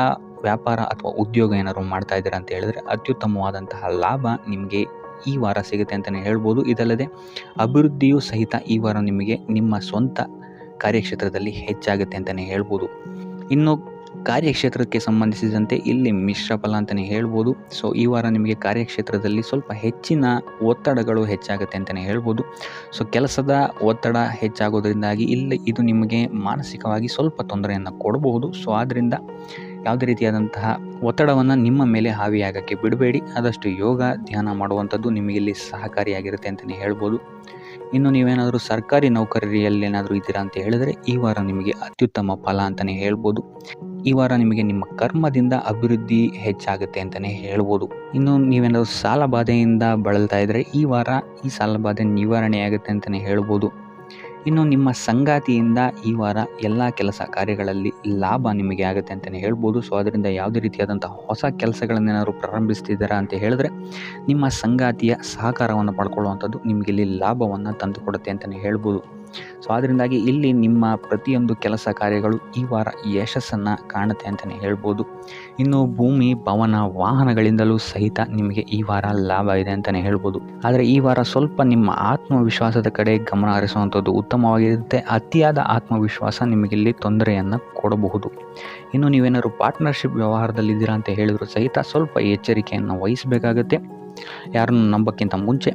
ವ್ಯಾಪಾರ ಅಥವಾ ಉದ್ಯೋಗ ಏನಾದರೂ ಮಾಡ್ತಾ ಇದ್ದೀರಾ ಅಂತ ಹೇಳಿದ್ರೆ ಅತ್ಯುತ್ತಮವಾದಂತಹ ಲಾಭ ನಿಮಗೆ ಈ ವಾರ ಸಿಗುತ್ತೆ ಅಂತಲೇ ಹೇಳ್ಬೋದು. ಇದಲ್ಲದೆ ಅಭಿವೃದ್ಧಿಯೂ ಸಹಿತ ಈ ವಾರ ನಿಮಗೆ ನಿಮ್ಮ ಸ್ವಂತ ಕಾರ್ಯಕ್ಷೇತ್ರದಲ್ಲಿ ಹೆಚ್ಚಾಗುತ್ತೆ ಅಂತಲೇ ಹೇಳ್ಬೋದು. ಇನ್ನು ಕಾರ್ಯಕ್ಷೇತ್ರಕ್ಕೆ ಸಂಬಂಧಿಸಿದಂತೆ ಇಲ್ಲಿ ಮಿಶ್ರ ಫಲ ಅಂತಲೇ ಹೇಳ್ಬೋದು. ಸೊ ಈ ವಾರ ನಿಮಗೆ ಕಾರ್ಯಕ್ಷೇತ್ರದಲ್ಲಿ ಸ್ವಲ್ಪ ಹೆಚ್ಚಿನ ಒತ್ತಡಗಳು ಹೆಚ್ಚಾಗುತ್ತೆ ಅಂತಲೇ ಹೇಳ್ಬೋದು. ಸೊ ಕೆಲಸದ ಒತ್ತಡ ಹೆಚ್ಚಾಗೋದ್ರಿಂದಾಗಿ ಇಲ್ಲಿ ಇದು ನಿಮಗೆ ಮಾನಸಿಕವಾಗಿ ಸ್ವಲ್ಪ ತೊಂದರೆಯನ್ನು ಕೊಡಬಹುದು. ಸೊ ಆದ್ದರಿಂದ ಯಾವುದೇ ರೀತಿಯಾದಂತಹ ಒತ್ತಡವನ್ನು ನಿಮ್ಮ ಮೇಲೆ ಹಾವಿಯಾಗಕ್ಕೆ ಬಿಡಬೇಡಿ. ಆದಷ್ಟು ಯೋಗ ಧ್ಯಾನ ಮಾಡುವಂಥದ್ದು ನಿಮಗಿಲ್ಲಿ ಸಹಕಾರಿಯಾಗಿರುತ್ತೆ ಅಂತಲೇ ಹೇಳ್ಬೋದು. ಇನ್ನು ನೀವೇನಾದರೂ ಸರ್ಕಾರಿ ನೌಕರಿಯಲ್ಲೇನಾದರೂ ಇದ್ದೀರಾ ಅಂತ ಹೇಳಿದರೆ ಈ ವಾರ ನಿಮಗೆ ಅತ್ಯುತ್ತಮ ಫಲ ಅಂತಲೇ ಹೇಳ್ಬೋದು. ಈ ವಾರ ನಿಮಗೆ ನಿಮ್ಮ ಕರ್ಮದಿಂದ ಅಭಿವೃದ್ಧಿ ಹೆಚ್ಚಾಗುತ್ತೆ ಅಂತಲೇ ಹೇಳ್ಬೋದು. ಇನ್ನು ನೀವೇನಾದರೂ ಸಾಲ ಬಾಧೆಯಿಂದ ಬಳಲ್ತಾ ಇದ್ದರೆ ಈ ವಾರ ಈ ಸಾಲ ಬಾಧೆ ನಿವಾರಣೆ ಆಗುತ್ತೆ ಅಂತಲೇ ಹೇಳ್ಬೋದು. ಇನ್ನು ನಿಮ್ಮ ಸಂಗಾತಿಯಿಂದ ಈ ವಾರ ಎಲ್ಲ ಕೆಲಸ ಕಾರ್ಯಗಳಲ್ಲಿ ಲಾಭ ನಿಮಗೆ ಆಗುತ್ತೆ ಅಂತಲೇ ಹೇಳ್ಬೋದು. ಸೊ ಅದರಿಂದ ಯಾವುದೇ ರೀತಿಯಾದಂಥ ಹೊಸ ಕೆಲಸಗಳನ್ನೇನಾದ್ರು ಪ್ರಾರಂಭಿಸ್ತಿದ್ದೀರಾ ಅಂತ ಹೇಳಿದ್ರೆ ನಿಮ್ಮ ಸಂಗಾತಿಯ ಸಹಕಾರವನ್ನು ಪಡ್ಕೊಳ್ಳುವಂಥದ್ದು ನಿಮಗೆ ಇಲ್ಲಿ ಲಾಭವನ್ನು ತಂದುಕೊಡುತ್ತೆ ಅಂತಲೇ ಹೇಳ್ಬೋದು. ಸೊ ಅದರಿಂದಾಗಿ ಇಲ್ಲಿ ನಿಮ್ಮ ಪ್ರತಿಯೊಂದು ಕೆಲಸ ಕಾರ್ಯಗಳು ಈ ವಾರ ಯಶಸ್ಸನ್ನು ಕಾಣುತ್ತೆ ಅಂತಲೇ ಹೇಳ್ಬೋದು. ಇನ್ನು ಭೂಮಿ, ಭವನ, ವಾಹನಗಳಿಂದಲೂ ಸಹಿತ ನಿಮಗೆ ಈ ವಾರ ಲಾಭ ಇದೆ ಅಂತಲೇ ಹೇಳ್ಬೋದು. ಆದರೆ ಈ ವಾರ ಸ್ವಲ್ಪ ನಿಮ್ಮ ಆತ್ಮವಿಶ್ವಾಸದ ಕಡೆ ಗಮನ ಹರಿಸುವಂಥದ್ದು ಉತ್ತಮವಾಗಿರುತ್ತೆ. ಅತಿಯಾದ ಆತ್ಮವಿಶ್ವಾಸ ನಿಮಗಿಲ್ಲಿ ತೊಂದರೆಯನ್ನು ಕೊಡಬಹುದು. ಇನ್ನು ನೀವೇನಾದ್ರು ಪಾರ್ಟ್ನರ್ಶಿಪ್ ವ್ಯವಹಾರದಲ್ಲಿದ್ದೀರಾ ಅಂತ ಹೇಳಿದ್ರು ಸಹಿತ ಸ್ವಲ್ಪ ಎಚ್ಚರಿಕೆಯನ್ನು ವಹಿಸಬೇಕಾಗತ್ತೆ ಯಾರನ್ನು ನಂಬೋಕ್ಕಿಂತ ಮುಂಚೆ.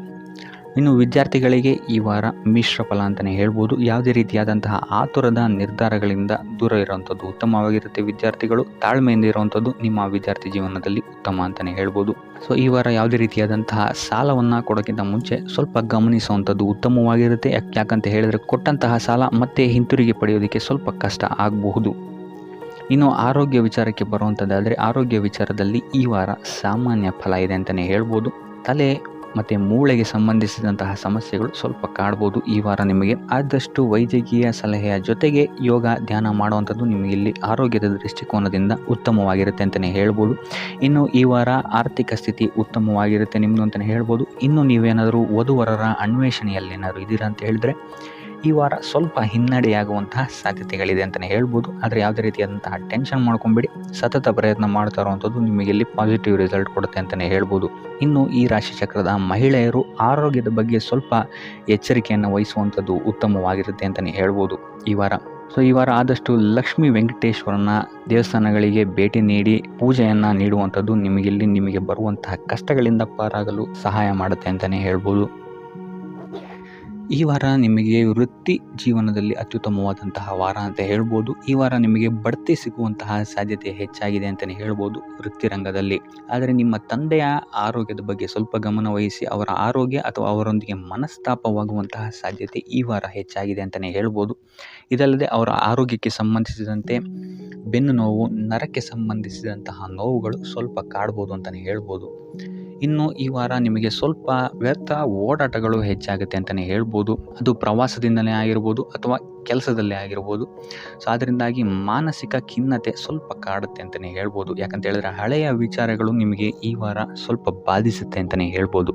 ಇನ್ನು ವಿದ್ಯಾರ್ಥಿಗಳಿಗೆ ಈ ವಾರ ಮಿಶ್ರ ಫಲ ಅಂತಲೇ ಹೇಳ್ಬೋದು. ಯಾವುದೇ ರೀತಿಯಾದಂತಹ ಆತುರದ ನಿರ್ಧಾರಗಳಿಂದ ದೂರ ಇರುವಂಥದ್ದು ಉತ್ತಮವಾಗಿರುತ್ತೆ. ವಿದ್ಯಾರ್ಥಿಗಳು ತಾಳ್ಮೆಯಿಂದ ಇರುವಂಥದ್ದು ನಿಮ್ಮ ವಿದ್ಯಾರ್ಥಿ ಜೀವನದಲ್ಲಿ ಉತ್ತಮ ಅಂತಲೇ ಹೇಳ್ಬೋದು. ಸೊ ಈ ವಾರ ಯಾವುದೇ ರೀತಿಯಾದಂತಹ ಸಾಲವನ್ನು ಕೊಡೋಕ್ಕಿಂತ ಮುಂಚೆ ಸ್ವಲ್ಪ ಗಮನಿಸುವಂಥದ್ದು ಉತ್ತಮವಾಗಿರುತ್ತೆ. ಯಾಕಂತ ಹೇಳಿದರೆ ಕೊಟ್ಟಂತಹ ಸಾಲ ಮತ್ತೆ ಹಿಂತಿರುಗಿ ಪಡೆಯೋದಕ್ಕೆ ಸ್ವಲ್ಪ ಕಷ್ಟ ಆಗಬಹುದು. ಇನ್ನು ಆರೋಗ್ಯ ವಿಚಾರಕ್ಕೆ ಬರುವಂಥದ್ದಾದರೆ ಆರೋಗ್ಯ ವಿಚಾರದಲ್ಲಿ ಈ ವಾರ ಸಾಮಾನ್ಯ ಫಲ ಇದೆ ಅಂತಲೇ ಹೇಳ್ಬೋದು. ತಲೆ ಮತ್ತು ಮೂಳೆಗೆ ಸಂಬಂಧಿಸಿದಂತಹ ಸಮಸ್ಯೆಗಳು ಸ್ವಲ್ಪ ಕಾಡ್ಬೋದು ಈ ವಾರ ನಿಮಗೆ. ಆದಷ್ಟು ವೈದ್ಯಕೀಯ ಸಲಹೆಯ ಜೊತೆಗೆ ಯೋಗ, ಧ್ಯಾನ ಮಾಡುವಂಥದ್ದು ನಿಮಗೆ ಇಲ್ಲಿ ಆರೋಗ್ಯದ ದೃಷ್ಟಿಕೋನದಿಂದ ಉತ್ತಮವಾಗಿರುತ್ತೆ ಅಂತಲೇ ಹೇಳ್ಬೋದು. ಇನ್ನು ಈ ವಾರ ಆರ್ಥಿಕ ಸ್ಥಿತಿ ಉತ್ತಮವಾಗಿರುತ್ತೆ ನಿಮ್ಮದು ಅಂತಲೇ ಹೇಳ್ಬೋದು. ಇನ್ನು ನೀವೇನಾದರೂ ವಧುವರರ ಅನ್ವೇಷಣೆಯಲ್ಲಿ ಏನಾದರೂ ಇದ್ದೀರಾ ಅಂತ ಹೇಳಿದ್ರೆ ಈ ವಾರ ಸ್ವಲ್ಪ ಹಿನ್ನಡೆಯಾಗುವಂತಹ ಸಾಧ್ಯತೆಗಳಿದೆ ಅಂತಲೇ ಹೇಳ್ಬೋದು. ಆದರೆ ಯಾವುದೇ ರೀತಿಯಾದಂತಹ ಟೆನ್ಷನ್ ಮಾಡ್ಕೊಂಬೇಡಿ, ಸತತ ಪ್ರಯತ್ನ ಮಾಡ್ತಾ ಇರುವಂಥದ್ದು ನಿಮಗೆ ಇಲ್ಲಿ ಪಾಸಿಟಿವ್ ರಿಸಲ್ಟ್ ಕೊಡುತ್ತೆ ಅಂತಲೇ ಹೇಳ್ಬೋದು. ಇನ್ನು ಈ ರಾಶಿ ಚಕ್ರದ ಮಹಿಳೆಯರು ಆರೋಗ್ಯದ ಬಗ್ಗೆ ಸ್ವಲ್ಪ ಎಚ್ಚರಿಕೆಯನ್ನು ವಹಿಸುವಂಥದ್ದು ಉತ್ತಮವಾಗಿರುತ್ತೆ ಅಂತಲೇ ಹೇಳ್ಬೋದು ಈ ವಾರ. ಸೊ ಈ ವಾರ ಆದಷ್ಟು ಲಕ್ಷ್ಮೀ ವೆಂಕಟೇಶ್ವರನ ದೇವಸ್ಥಾನಗಳಿಗೆ ಭೇಟಿ ನೀಡಿ ಪೂಜೆಯನ್ನು ನೀಡುವಂಥದ್ದು ನಿಮಗೆ ಬರುವಂತಹ ಕಷ್ಟಗಳಿಂದ ಪಾರಾಗಲು ಸಹಾಯ ಮಾಡುತ್ತೆ ಅಂತಲೇ ಹೇಳ್ಬೋದು. ಈ ವಾರ ನಿಮಗೆ ವೃತ್ತಿ ಜೀವನದಲ್ಲಿ ಅತ್ಯುತ್ತಮವಾದಂತಹ ವಾರ ಅಂತ ಹೇಳ್ಬೋದು. ಈ ವಾರ ನಿಮಗೆ ಬಡ್ತಿ ಸಿಗುವಂತಹ ಸಾಧ್ಯತೆ ಹೆಚ್ಚಾಗಿದೆ ಅಂತಲೇ ಹೇಳ್ಬೋದು ವೃತ್ತಿ ರಂಗದಲ್ಲಿ. ಆದರೆ ನಿಮ್ಮ ತಂದೆಯ ಆರೋಗ್ಯದ ಬಗ್ಗೆ ಸ್ವಲ್ಪ ಗಮನ ವಹಿಸಿ ಅವರ ಆರೋಗ್ಯ ಅಥವಾ ಅವರೊಂದಿಗೆ ಮನಸ್ತಾಪವಾಗುವಂತಹ ಸಾಧ್ಯತೆ ಈ ವಾರ ಹೆಚ್ಚಾಗಿದೆ ಅಂತಲೇ ಹೇಳ್ಬೋದು. ಇದಲ್ಲದೆ ಅವರ ಆರೋಗ್ಯಕ್ಕೆ ಸಂಬಂಧಿಸಿದಂತೆ ಬೆನ್ನು ನೋವು, ನರಕ್ಕೆ ಸಂಬಂಧಿಸಿದಂತಹ ನೋವುಗಳು ಸ್ವಲ್ಪ ಕಾಡ್ಬೋದು ಅಂತಲೇ ಹೇಳ್ಬೋದು. ಇನ್ನು ಈ ವಾರ ನಿಮಗೆ ಸ್ವಲ್ಪ ವ್ಯರ್ಥ ಓಡಾಟಗಳು ಹೆಚ್ಚಾಗುತ್ತೆ ಅಂತಲೇ ಹೇಳ್ಬೋದು. ಅದು ಪ್ರವಾಸದಿಂದಲೇ ಆಗಿರ್ಬೋದು ಅಥವಾ ಕೆಲಸದಲ್ಲೇ ಆಗಿರ್ಬೋದು. ಸೊ ಅದರಿಂದಾಗಿ ಮಾನಸಿಕ ಖಿನ್ನತೆ ಸ್ವಲ್ಪ ಕಾಡುತ್ತೆ ಅಂತಲೇ ಹೇಳ್ಬೋದು. ಯಾಕಂತ ಹೇಳಿದ್ರೆ ಹಳೆಯ ವಿಚಾರಗಳು ನಿಮಗೆ ಈ ವಾರ ಸ್ವಲ್ಪ ಬಾಧಿಸುತ್ತೆ ಅಂತಲೇ ಹೇಳ್ಬೋದು.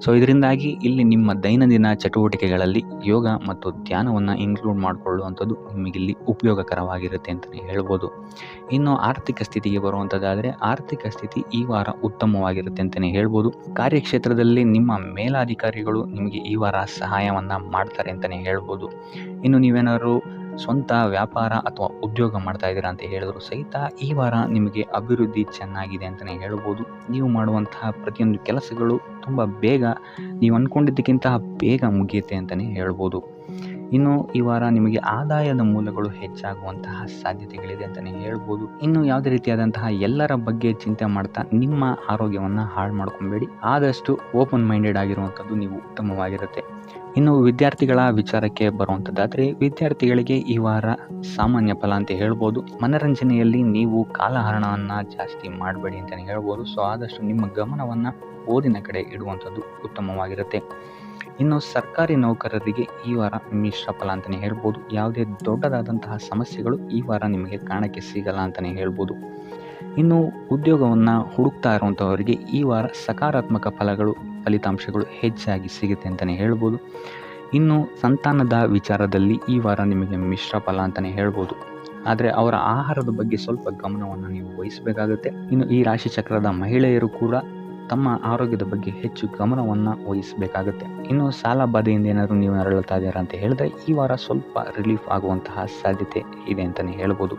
ಸೊ ಇದರಿಂದಾಗಿ ಇಲ್ಲಿ ನಿಮ್ಮ ದೈನಂದಿನ ಚಟುವಟಿಕೆಗಳಲ್ಲಿ ಯೋಗ ಮತ್ತು ಧ್ಯಾನವನ್ನು ಇನ್ಕ್ಲೂಡ್ ಮಾಡಿಕೊಳ್ಳುವಂಥದ್ದು ನಿಮಗಿಲ್ಲಿ ಉಪಯೋಗಕರವಾಗಿರುತ್ತೆ ಅಂತಲೇ ಹೇಳ್ಬೋದು. ಇನ್ನು ಆರ್ಥಿಕ ಸ್ಥಿತಿಗೆ ಬರುವಂಥದ್ದಾದರೆ ಆರ್ಥಿಕ ಸ್ಥಿತಿ ಈ ವಾರ ಉತ್ತಮವಾಗಿರುತ್ತೆ ಅಂತಲೇ ಹೇಳ್ಬೋದು. ಕಾರ್ಯಕ್ಷೇತ್ರದಲ್ಲಿ ನಿಮ್ಮ ಮೇಲಾಧಿಕಾರಿಗಳು ನಿಮಗೆ ಈ ವಾರ ಸಹಾಯವನ್ನು ಮಾಡ್ತಾರೆ ಅಂತಲೇ ಹೇಳ್ಬೋದು. ಇನ್ನು ನೀವೇನಾದ್ರು ಸ್ವಂತ ವ್ಯಾಪಾರ ಅಥವಾ ಉದ್ಯೋಗ ಮಾಡ್ತಾ ಇದ್ದೀರಾ ಅಂತ ಹೇಳಿದ್ರು ಸಹಿತ ಈ ವಾರ ನಿಮಗೆ ಅಭಿವೃದ್ಧಿ ಚೆನ್ನಾಗಿದೆ ಅಂತಲೇ ಹೇಳ್ಬೋದು. ನೀವು ಮಾಡುವಂತಹ ಪ್ರತಿಯೊಂದು ಕೆಲಸಗಳು ತುಂಬ ಬೇಗ ನೀವು ಅಂದ್ಕೊಂಡಿದ್ದಕ್ಕಿಂತ ಬೇಗ ಮುಗಿಯುತ್ತೆ ಅಂತಲೇ ಹೇಳ್ಬೋದು. ಇನ್ನು ಈ ವಾರ ನಿಮಗೆ ಆದಾಯದ ಮೂಲಗಳು ಹೆಚ್ಚಾಗುವಂತಹ ಸಾಧ್ಯತೆಗಳಿದೆ ಅಂತಲೇ ಹೇಳ್ಬೋದು. ಇನ್ನು ಯಾವುದೇ ರೀತಿಯಾದಂತಹ ಎಲ್ಲರ ಬಗ್ಗೆ ಚಿಂತೆ ಮಾಡ್ತಾ ನಿಮ್ಮ ಆರೋಗ್ಯವನ್ನು ಹಾಳು ಮಾಡ್ಕೊಬೇಡಿ. ಆದಷ್ಟು ಓಪನ್ ಮೈಂಡೆಡ್ ಆಗಿರುವಂಥದ್ದು ನೀವು ಉತ್ತಮವಾಗಿರುತ್ತೆ. ಇನ್ನು ವಿದ್ಯಾರ್ಥಿಗಳ ವಿಚಾರಕ್ಕೆ ಬರುವಂಥದ್ದಾದರೆ ವಿದ್ಯಾರ್ಥಿಗಳಿಗೆ ಈ ವಾರ ಸಾಮಾನ್ಯ ಫಲ ಅಂತ ಹೇಳ್ಬೋದು. ಮನರಂಜನೆಯಲ್ಲಿ ನೀವು ಕಾಲಹರಣವನ್ನು ಜಾಸ್ತಿ ಮಾಡಬೇಡಿ ಅಂತಲೇ ಹೇಳ್ಬೋದು. ಸೊ ಆದಷ್ಟು ನಿಮ್ಮ ಗಮನವನ್ನು ಓದಿನ ಕಡೆ ಇಡುವಂಥದ್ದು ಉತ್ತಮವಾಗಿರುತ್ತೆ. ಇನ್ನು ಸರ್ಕಾರಿ ನೌಕರರಿಗೆ ಈ ವಾರ ಮಿಶ್ರ ಫಲ ಅಂತಲೇ ಹೇಳ್ಬೋದು. ಯಾವುದೇ ದೊಡ್ಡದಾದಂತಹ ಸಮಸ್ಯೆಗಳು ಈ ವಾರ ನಿಮಗೆ ಕಾಣಕ್ಕೆ ಸಿಗಲ್ಲ ಅಂತಲೇ ಹೇಳ್ಬೋದು. ಇನ್ನು ಉದ್ಯೋಗವನ್ನು ಹುಡುಕ್ತಾ ಇರುವಂಥವರಿಗೆ ಈ ವಾರ ಸಕಾರಾತ್ಮಕ ಫಲಿತಾಂಶಗಳು ಹೆಚ್ಚಾಗಿ ಸಿಗುತ್ತೆ ಅಂತಲೇ ಹೇಳ್ಬೋದು. ಇನ್ನು ಸಂತಾನದ ವಿಚಾರದಲ್ಲಿ ಈ ವಾರ ನಿಮಗೆ ಮಿಶ್ರ ಫಲ ಅಂತಲೇ ಹೇಳ್ಬೋದು. ಆದರೆ ಅವರ ಆಹಾರದ ಬಗ್ಗೆ ಸ್ವಲ್ಪ ಗಮನವನ್ನು ನೀವು ವಹಿಸಬೇಕಾಗುತ್ತೆ. ಇನ್ನು ಈ ರಾಶಿ ಚಕ್ರದ ಮಹಿಳೆಯರು ಕೂಡ ತಮ್ಮ ಆರೋಗ್ಯದ ಬಗ್ಗೆ ಹೆಚ್ಚು ಗಮನವನ್ನು ವಹಿಸಬೇಕಾಗುತ್ತೆ. ಇನ್ನು ಸಾಲ ಬಾಧೆಯಿಂದ ಏನಾದರೂ ನೀವು ನರಳುತ್ತಾ ಇದ್ದೀರಾ ಅಂತ ಹೇಳಿದ್ರೆ ಈ ವಾರ ಸ್ವಲ್ಪ ರಿಲೀಫ್ ಆಗುವಂತಹ ಸಾಧ್ಯತೆ ಇದೆ ಅಂತಲೇ ಹೇಳ್ಬೋದು.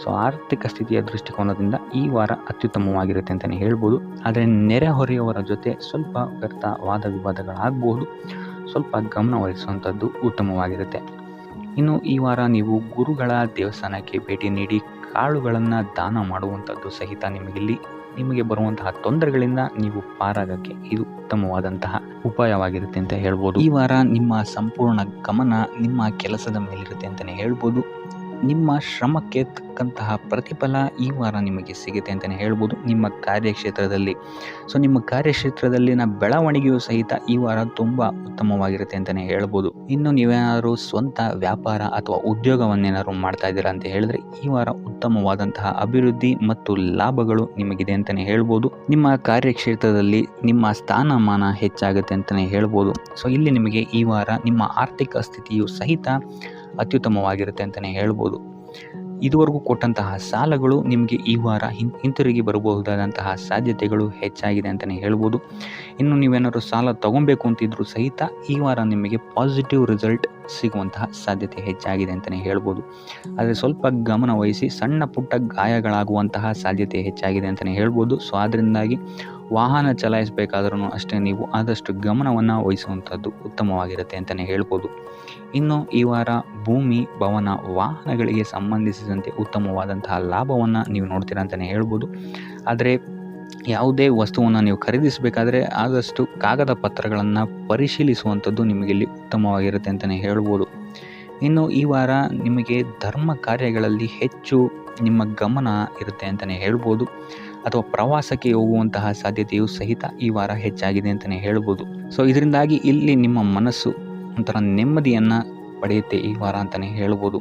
ಸೊ ಆರ್ಥಿಕ ಸ್ಥಿತಿಯ ದೃಷ್ಟಿಕೋನದಿಂದ ಈ ವಾರ ಅತ್ಯುತ್ತಮವಾಗಿರುತ್ತೆ ಅಂತಲೇ ಹೇಳ್ಬೋದು. ಆದರೆ ನೆರೆಹೊರೆಯವರ ಜೊತೆ ಸ್ವಲ್ಪ ವ್ಯರ್ಥ ವಾದ ವಿವಾದಗಳಾಗಬಹುದು. ಸ್ವಲ್ಪ ಗಮನ ವಹಿಸುವಂಥದ್ದು ಉತ್ತಮವಾಗಿರುತ್ತೆ. ಇನ್ನು ಈ ವಾರ ನೀವು ಗುರುಗಳ ದೇವಸ್ಥಾನಕ್ಕೆ ಭೇಟಿ ನೀಡಿ ಕಾಳುಗಳನ್ನು ದಾನ ಮಾಡುವಂಥದ್ದು ಸಹಿತ ನಿಮಗಿಲ್ಲಿ ನಿಮಗೆ ಬರುವಂತಹ ತೊಂದರೆಗಳಿಂದ ನೀವು ಪಾರಾಗಕ್ಕೆ ಇದು ಉತ್ತಮವಾದಂತಹ ಉಪಾಯವಾಗಿರುತ್ತೆ ಅಂತ ಹೇಳ್ಬೋದು. ಈ ವಾರ ನಿಮ್ಮ ಸಂಪೂರ್ಣ ಗಮನ ನಿಮ್ಮ ಕೆಲಸದ ಮೇಲಿರುತ್ತೆ ಅಂತಲೇ ಹೇಳ್ಬೋದು. ನಿಮ್ಮ ಶ್ರಮಕ್ಕೆ ತಕ್ಕಂತಹ ಪ್ರತಿಫಲ ಈ ವಾರ ನಿಮಗೆ ಸಿಗುತ್ತೆ ಅಂತಲೇ ಹೇಳ್ಬೋದು ನಿಮ್ಮ ಕಾರ್ಯಕ್ಷೇತ್ರದಲ್ಲಿ. ಸೊ ನಿಮ್ಮ ಕಾರ್ಯಕ್ಷೇತ್ರದಲ್ಲಿನ ಬೆಳವಣಿಗೆಯೂ ಸಹಿತ ಈ ವಾರ ತುಂಬ ಉತ್ತಮವಾಗಿರುತ್ತೆ ಅಂತಲೇ ಹೇಳ್ಬೋದು. ಇನ್ನು ನೀವೇನಾದರೂ ಸ್ವಂತ ವ್ಯಾಪಾರ ಅಥವಾ ಉದ್ಯೋಗವನ್ನೇನಾದ್ರು ಮಾಡ್ತಾ ಇದ್ದೀರಾ ಅಂತ ಹೇಳಿದ್ರೆ ಈ ವಾರ ಉತ್ತಮವಾದಂತಹ ಅಭಿವೃದ್ಧಿ ಮತ್ತು ಲಾಭಗಳು ನಿಮಗಿದೆ ಅಂತಲೇ ಹೇಳ್ಬೋದು. ನಿಮ್ಮ ಕಾರ್ಯಕ್ಷೇತ್ರದಲ್ಲಿ ನಿಮ್ಮ ಸ್ಥಾನಮಾನ ಹೆಚ್ಚಾಗುತ್ತೆ ಅಂತಲೇ ಹೇಳ್ಬೋದು. ಸೊ ಇಲ್ಲಿ ನಿಮಗೆ ಈ ವಾರ ನಿಮ್ಮ ಆರ್ಥಿಕ ಸ್ಥಿತಿಯು ಸಹಿತ ಅತ್ಯುತ್ತಮವಾಗಿರುತ್ತೆ ಅಂತಲೇ ಹೇಳ್ಬೋದು. ಇದುವರೆಗೂ ಕೊಟ್ಟಂತಹ ಸಾಲಗಳು ನಿಮಗೆ ಈ ವಾರ ಹಿಂತಿರುಗಿ ಬರಬಹುದಾದಂತಹ ಸಾಧ್ಯತೆಗಳು ಹೆಚ್ಚಾಗಿದೆ ಅಂತಲೇ ಹೇಳ್ಬೋದು. ಇನ್ನು ನೀವೇನಾದರೂ ಸಾಲ ತಗೊಬೇಕು ಅಂತಿದ್ರು ಸಹಿತ ಈ ವಾರ ನಿಮಗೆ ಪಾಸಿಟಿವ್ ರಿಸಲ್ಟ್ ಸಿಗುವಂತಹ ಸಾಧ್ಯತೆ ಹೆಚ್ಚಾಗಿದೆ ಅಂತಲೇ ಹೇಳ್ಬೋದು. ಆದರೆ ಸ್ವಲ್ಪ ಗಮನ ವಹಿಸಿ, ಸಣ್ಣ ಪುಟ್ಟ ಗಾಯಗಳಾಗುವಂತಹ ಸಾಧ್ಯತೆ ಹೆಚ್ಚಾಗಿದೆ ಅಂತಲೇ ಹೇಳ್ಬೋದು. ಸೊ ಅದರಿಂದಾಗಿ ವಾಹನ ಚಲಾಯಿಸಬೇಕಾದ್ರೂ ಅಷ್ಟೇ ನೀವು ಆದಷ್ಟು ಗಮನವನ್ನು ವಹಿಸುವಂಥದ್ದು ಉತ್ತಮವಾಗಿರುತ್ತೆ ಅಂತಲೇ ಹೇಳ್ಬೋದು. ಇನ್ನು ಈ ವಾರ ಭೂಮಿ, ಭವನ, ವಾಹನಗಳಿಗೆ ಸಂಬಂಧಿಸಿದಂತೆ ಉತ್ತಮವಾದಂತಹ ಲಾಭವನ್ನು ನೀವು ನೋಡ್ತೀರಾ ಅಂತಲೇ ಹೇಳ್ಬೋದು. ಆದರೆ ಯಾವುದೇ ವಸ್ತುವನ್ನು ನೀವು ಖರೀದಿಸಬೇಕಾದ್ರೆ ಆದಷ್ಟು ಕಾಗದ ಪತ್ರಗಳನ್ನು ಪರಿಶೀಲಿಸುವಂಥದ್ದು ನಿಮಗೆ ಇಲ್ಲಿ ಉತ್ತಮವಾಗಿರುತ್ತೆ ಅಂತಲೇ ಹೇಳ್ಬೋದು. ಇನ್ನು ಈ ವಾರ ನಿಮಗೆ ಧರ್ಮ ಕಾರ್ಯಗಳಲ್ಲಿ ಹೆಚ್ಚು ನಿಮ್ಮ ಗಮನ ಇರುತ್ತೆ ಅಂತಲೇ ಹೇಳ್ಬೋದು. ಅಥವಾ ಪ್ರವಾಸಕ್ಕೆ ಹೋಗುವಂತಹ ಸಾಧ್ಯತೆಯು ಸಹಿತ ಈ ವಾರ ಹೆಚ್ಚಾಗಿದೆ ಅಂತಲೇ ಹೇಳ್ಬೋದು. ಸೊ ಇದರಿಂದಾಗಿ ಇಲ್ಲಿ ನಿಮ್ಮ ಮನಸ್ಸು ಒಂಥರ ನೆಮ್ಮದಿಯನ್ನು ಪಡೆಯುತ್ತೆ ಈ ವಾರ ಅಂತಲೇ ಹೇಳ್ಬೋದು.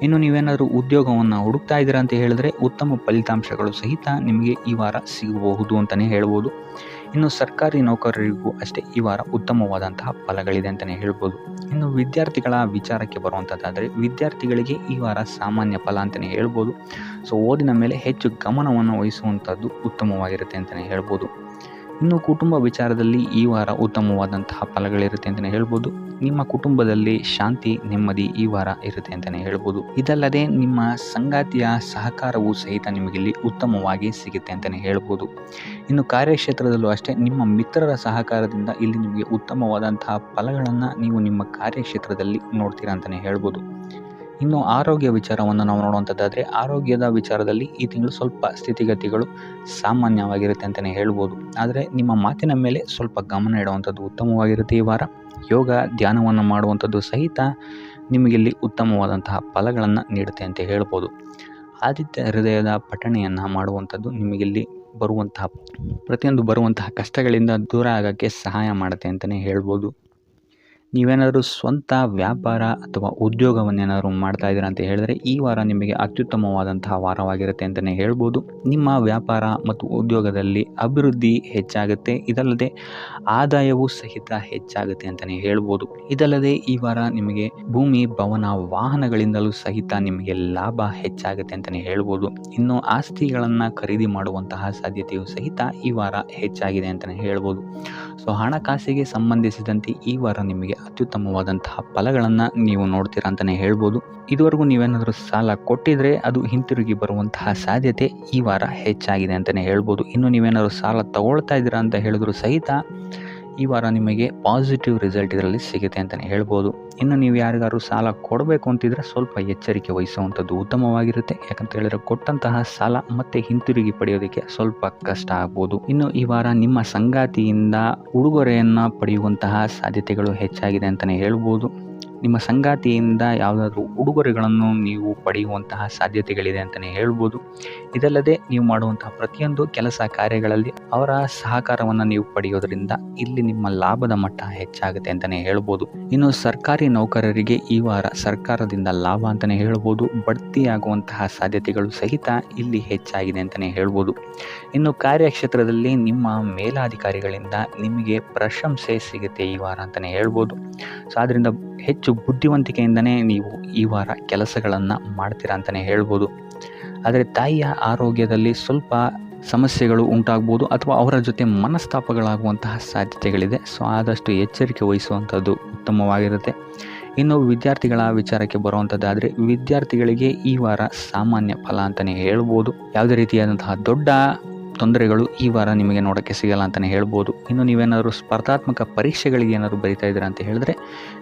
ಇನ್ನು ನೀವೇನಾದರೂ ಉದ್ಯೋಗವನ್ನು ಹುಡುಕ್ತಾ ಇದ್ದೀರಾ ಅಂತ ಹೇಳಿದ್ರೆ ಉತ್ತಮ ಫಲಿತಾಂಶಗಳು ಸಹಿತ ನಿಮಗೆ ಈ ವಾರ ಸಿಗಬಹುದು ಅಂತಲೇ ಹೇಳ್ಬೋದು. ಇನ್ನು ಸರ್ಕಾರಿ ನೌಕರರಿಗೂ ಅಷ್ಟೇ ಈ ವಾರ ಉತ್ತಮವಾದಂತಹ ಫಲಗಳಿದೆ ಅಂತಲೇ ಹೇಳ್ಬೋದು. ಇನ್ನು ವಿದ್ಯಾರ್ಥಿಗಳ ವಿಚಾರಕ್ಕೆ ಬರುವಂಥದ್ದಾದರೆ ವಿದ್ಯಾರ್ಥಿಗಳಿಗೆ ಈ ವಾರ ಸಾಮಾನ್ಯ ಫಲ ಅಂತಲೇ ಹೇಳ್ಬೋದು. ಸೊ ಓದಿನ ಮೇಲೆ ಹೆಚ್ಚು ಗಮನವನ್ನು ವಹಿಸುವಂಥದ್ದು ಉತ್ತಮವಾಗಿರುತ್ತೆ ಅಂತಲೇ ಹೇಳ್ಬೋದು. ಇನ್ನು ಕುಟುಂಬ ವಿಚಾರದಲ್ಲಿ ಈ ವಾರ ಉತ್ತಮವಾದಂತಹ ಫಲಗಳಿರುತ್ತೆ ಅಂತಲೇ ಹೇಳ್ಬೋದು. ನಿಮ್ಮ ಕುಟುಂಬದಲ್ಲಿ ಶಾಂತಿ, ನೆಮ್ಮದಿ ಈ ವಾರ ಇರುತ್ತೆ ಅಂತಲೇ ಹೇಳ್ಬೋದು. ಇದಲ್ಲದೆ ನಿಮ್ಮ ಸಂಗಾತಿಯ ಸಹಕಾರವೂ ಸಹಿತ ನಿಮಗಿಲ್ಲಿ ಉತ್ತಮವಾಗಿ ಸಿಗುತ್ತೆ ಅಂತಲೇ ಹೇಳ್ಬೋದು. ಇನ್ನು ಕಾರ್ಯಕ್ಷೇತ್ರದಲ್ಲೂ ಅಷ್ಟೇ ನಿಮ್ಮ ಮಿತ್ರರ ಸಹಕಾರದಿಂದ ಇಲ್ಲಿ ನಿಮಗೆ ಉತ್ತಮವಾದಂತಹ ಫಲಗಳನ್ನು ನೀವು ನಿಮ್ಮ ಕಾರ್ಯಕ್ಷೇತ್ರದಲ್ಲಿ ನೋಡ್ತೀರಾ ಅಂತಲೇ ಹೇಳ್ಬೋದು. ಇನ್ನು ಆರೋಗ್ಯ ವಿಚಾರವನ್ನು ನಾವು ನೋಡುವಂಥದ್ದಾದರೆ ಆರೋಗ್ಯದ ವಿಚಾರದಲ್ಲಿ ಈ ತಿಂಗಳು ಸ್ವಲ್ಪ ಸ್ಥಿತಿಗತಿಗಳು ಸಾಮಾನ್ಯವಾಗಿರುತ್ತೆ ಅಂತಲೇ ಹೇಳ್ಬೋದು. ಆದರೆ ನಿಮ್ಮ ಮಾತಿನ ಮೇಲೆ ಸ್ವಲ್ಪ ಗಮನ ಇಡುವಂಥದ್ದು ಉತ್ತಮವಾಗಿರುತ್ತೆ ಈ ವಾರ. ಯೋಗ, ಧ್ಯಾನವನ್ನು ಮಾಡುವಂಥದ್ದು ಸಹಿತ ನಿಮಗಿಲ್ಲಿ ಉತ್ತಮವಾದಂತಹ ಫಲಗಳನ್ನು ನೀಡುತ್ತೆ ಅಂತ ಹೇಳ್ಬೋದು. ಆದಿತ್ಯ ಹೃದಯದ ಪಠಣೆಯನ್ನು ಮಾಡುವಂಥದ್ದು ನಿಮಗಿಲ್ಲಿ ಬರುವಂತಹ ಕಷ್ಟಗಳಿಂದ ದೂರ ಆಗೋಕ್ಕೆ ಸಹಾಯ ಮಾಡುತ್ತೆ ಅಂತಲೇ ಹೇಳ್ಬೋದು. ನೀವೇನಾದರೂ ಸ್ವಂತ ವ್ಯಾಪಾರ ಅಥವಾ ಉದ್ಯೋಗವನ್ನೇನಾದರೂ ಮಾಡ್ತಾ ಇದ್ದೀರಾ ಅಂತ ಹೇಳಿದ್ರೆ ಈ ವಾರ ನಿಮಗೆ ಅತ್ಯುತ್ತಮವಾದಂತಹ ವಾರವಾಗಿರುತ್ತೆ ಅಂತಲೇ ಹೇಳ್ಬೋದು. ನಿಮ್ಮ ವ್ಯಾಪಾರ ಮತ್ತು ಉದ್ಯೋಗದಲ್ಲಿ ಅಭಿವೃದ್ಧಿ ಹೆಚ್ಚಾಗುತ್ತೆ. ಇದಲ್ಲದೆ ಆದಾಯವೂ ಸಹಿತ ಹೆಚ್ಚಾಗುತ್ತೆ ಅಂತಲೇ ಹೇಳ್ಬೋದು. ಇದಲ್ಲದೆ ಈ ವಾರ ನಿಮಗೆ ಭೂಮಿ, ಭವನ, ವಾಹನಗಳಿಂದಲೂ ಸಹಿತ ನಿಮಗೆ ಲಾಭ ಹೆಚ್ಚಾಗುತ್ತೆ ಅಂತಲೇ ಹೇಳ್ಬೋದು. ಇನ್ನು ಆಸ್ತಿಗಳನ್ನು ಖರೀದಿ ಮಾಡುವಂತಹ ಸಾಧ್ಯತೆಯೂ ಸಹಿತ ಈ ವಾರ ಹೆಚ್ಚಾಗಿದೆ ಅಂತಲೇ ಹೇಳ್ಬೋದು. ಸೊ ಹಣಕಾಸಿಗೆ ಸಂಬಂಧಿಸಿದಂತೆ ಈ ವಾರ ನಿಮಗೆ ಅತ್ಯುತ್ತಮವಾದಂತಹ ಫಲಗಳನ್ನು ನೀವು ನೋಡ್ತೀರಾ ಅಂತಲೇ ಹೇಳ್ಬೋದು. ಇದುವರೆಗೂ ನೀವೇನಾದರೂ ಸಾಲ ಕೊಟ್ಟಿದ್ರೆ ಅದು ಹಿಂತಿರುಗಿ ಬರುವಂತಹ ಸಾಧ್ಯತೆ ಈ ವಾರ ಹೆಚ್ಚಾಗಿದೆ ಅಂತಲೇ ಹೇಳ್ಬೋದು. ಇನ್ನು ನೀವೇನಾದರೂ ಸಾಲ ತಗೊಳ್ತಾ ಇದ್ದೀರಾ ಅಂತ ಹೇಳಿದ್ರು ಸಹಿತ ಈ ವಾರ ನಿಮಗೆ ಪಾಸಿಟಿವ್ ರಿಸಲ್ಟ್ ಇದರಲ್ಲಿ ಸಿಗುತ್ತೆ ಅಂತಲೇ ಹೇಳ್ಬೋದು. ಇನ್ನು ನೀವು ಯಾರಿಗಾದ್ರು ಸಾಲ ಕೊಡಬೇಕು ಅಂತಿದ್ರೆ ಸ್ವಲ್ಪ ಎಚ್ಚರಿಕೆ ವಹಿಸುವಂಥದ್ದು ಉತ್ತಮವಾಗಿರುತ್ತೆ. ಯಾಕಂತ ಹೇಳಿದ್ರೆ ಕೊಟ್ಟಂತಹ ಸಾಲ ಮತ್ತೆ ಹಿಂತಿರುಗಿ ಪಡೆಯೋದಕ್ಕೆ ಸ್ವಲ್ಪ ಕಷ್ಟ ಆಗ್ಬೋದು. ಇನ್ನು ಈ ವಾರ ನಿಮ್ಮ ಸಂಗಾತಿಯಿಂದ ಉಡುಗೊರೆಯನ್ನು ಪಡೆಯುವಂತಹ ಸಾಧ್ಯತೆಗಳು ಹೆಚ್ಚಾಗಿದೆ ಅಂತಲೇ ಹೇಳ್ಬೋದು. ನಿಮ್ಮ ಸಂಗಾತಿಯಿಂದ ಯಾವುದಾದ್ರೂ ಉಡುಗೊರೆಗಳನ್ನು ನೀವು ಪಡೆಯುವಂತಹ ಸಾಧ್ಯತೆಗಳಿದೆ ಅಂತಲೇ ಹೇಳ್ಬೋದು. ಇದಲ್ಲದೆ ನೀವು ಮಾಡುವಂತಹ ಪ್ರತಿಯೊಂದು ಕೆಲಸ ಕಾರ್ಯಗಳಲ್ಲಿ ಅವರ ಸಹಕಾರವನ್ನು ನೀವು ಪಡೆಯೋದ್ರಿಂದ ಇಲ್ಲಿ ನಿಮ್ಮ ಲಾಭದ ಮಟ್ಟ ಹೆಚ್ಚಾಗುತ್ತೆ ಅಂತಲೇ ಹೇಳ್ಬೋದು. ಇನ್ನು ಸರ್ಕಾರಿ ನೌಕರರಿಗೆ ಈ ವಾರ ಸರ್ಕಾರದಿಂದ ಲಾಭ ಅಂತಲೇ ಹೇಳ್ಬೋದು. ಬಡ್ತಿಯಾಗುವಂತಹ ಸಾಧ್ಯತೆಗಳು ಸಹಿತ ಇಲ್ಲಿ ಹೆಚ್ಚಾಗಿದೆ ಅಂತಲೇ ಹೇಳ್ಬೋದು. ಇನ್ನು ಕಾರ್ಯಕ್ಷೇತ್ರದಲ್ಲಿ ನಿಮ್ಮ ಮೇಲಾಧಿಕಾರಿಗಳಿಂದ ನಿಮಗೆ ಪ್ರಶಂಸೆ ಸಿಗುತ್ತೆ ಈ ವಾರ ಅಂತಲೇ ಹೇಳ್ಬೋದು. ಸೊ ಆದ್ದರಿಂದ ಹೆಚ್ಚು ಬುದ್ಧಿವಂತಿಕೆಯಿಂದನೇ ನೀವು ಈ ವಾರ ಕೆಲಸಗಳನ್ನು ಮಾಡ್ತೀರಾ ಅಂತಲೇ ಹೇಳ್ಬೋದು. ಆದರೆ ತಾಯಿಯ ಆರೋಗ್ಯದಲ್ಲಿ ಸ್ವಲ್ಪ ಸಮಸ್ಯೆಗಳು ಉಂಟಾಗ್ಬೋದು ಅಥವಾ ಅವರ ಜೊತೆ ಮನಸ್ತಾಪಗಳಾಗುವಂತಹ ಸಾಧ್ಯತೆಗಳಿದೆ. ಸೊ ಆದಷ್ಟು ಎಚ್ಚರಿಕೆ ವಹಿಸುವಂಥದ್ದು ಉತ್ತಮವಾಗಿರುತ್ತೆ. ಇನ್ನು ವಿದ್ಯಾರ್ಥಿಗಳ ವಿಚಾರಕ್ಕೆ ಬರುವಂಥದ್ದಾದರೆ ವಿದ್ಯಾರ್ಥಿಗಳಿಗೆ ಈ ವಾರ ಸಾಮಾನ್ಯ ಫಲ ಅಂತಲೇ ಹೇಳ್ಬೋದು. ಯಾವುದೇ ರೀತಿಯಾದಂತಹ ದೊಡ್ಡ ತೊಂದರೆಗಳು ಈ ವಾರ ನಿಮಗೆ ನೋಡೋಕ್ಕೆ ಸಿಗಲ್ಲ ಅಂತಲೇ ಹೇಳ್ಬೋದು. ಇನ್ನು ನೀವೇನಾದರೂ ಸ್ಪರ್ಧಾತ್ಮಕ ಪರೀಕ್ಷೆಗಳಿಗೆ ಏನಾದರೂ ಬರಿತಾ ಇದ್ದೀರಾ ಅಂತ ಹೇಳಿದ್ರೆ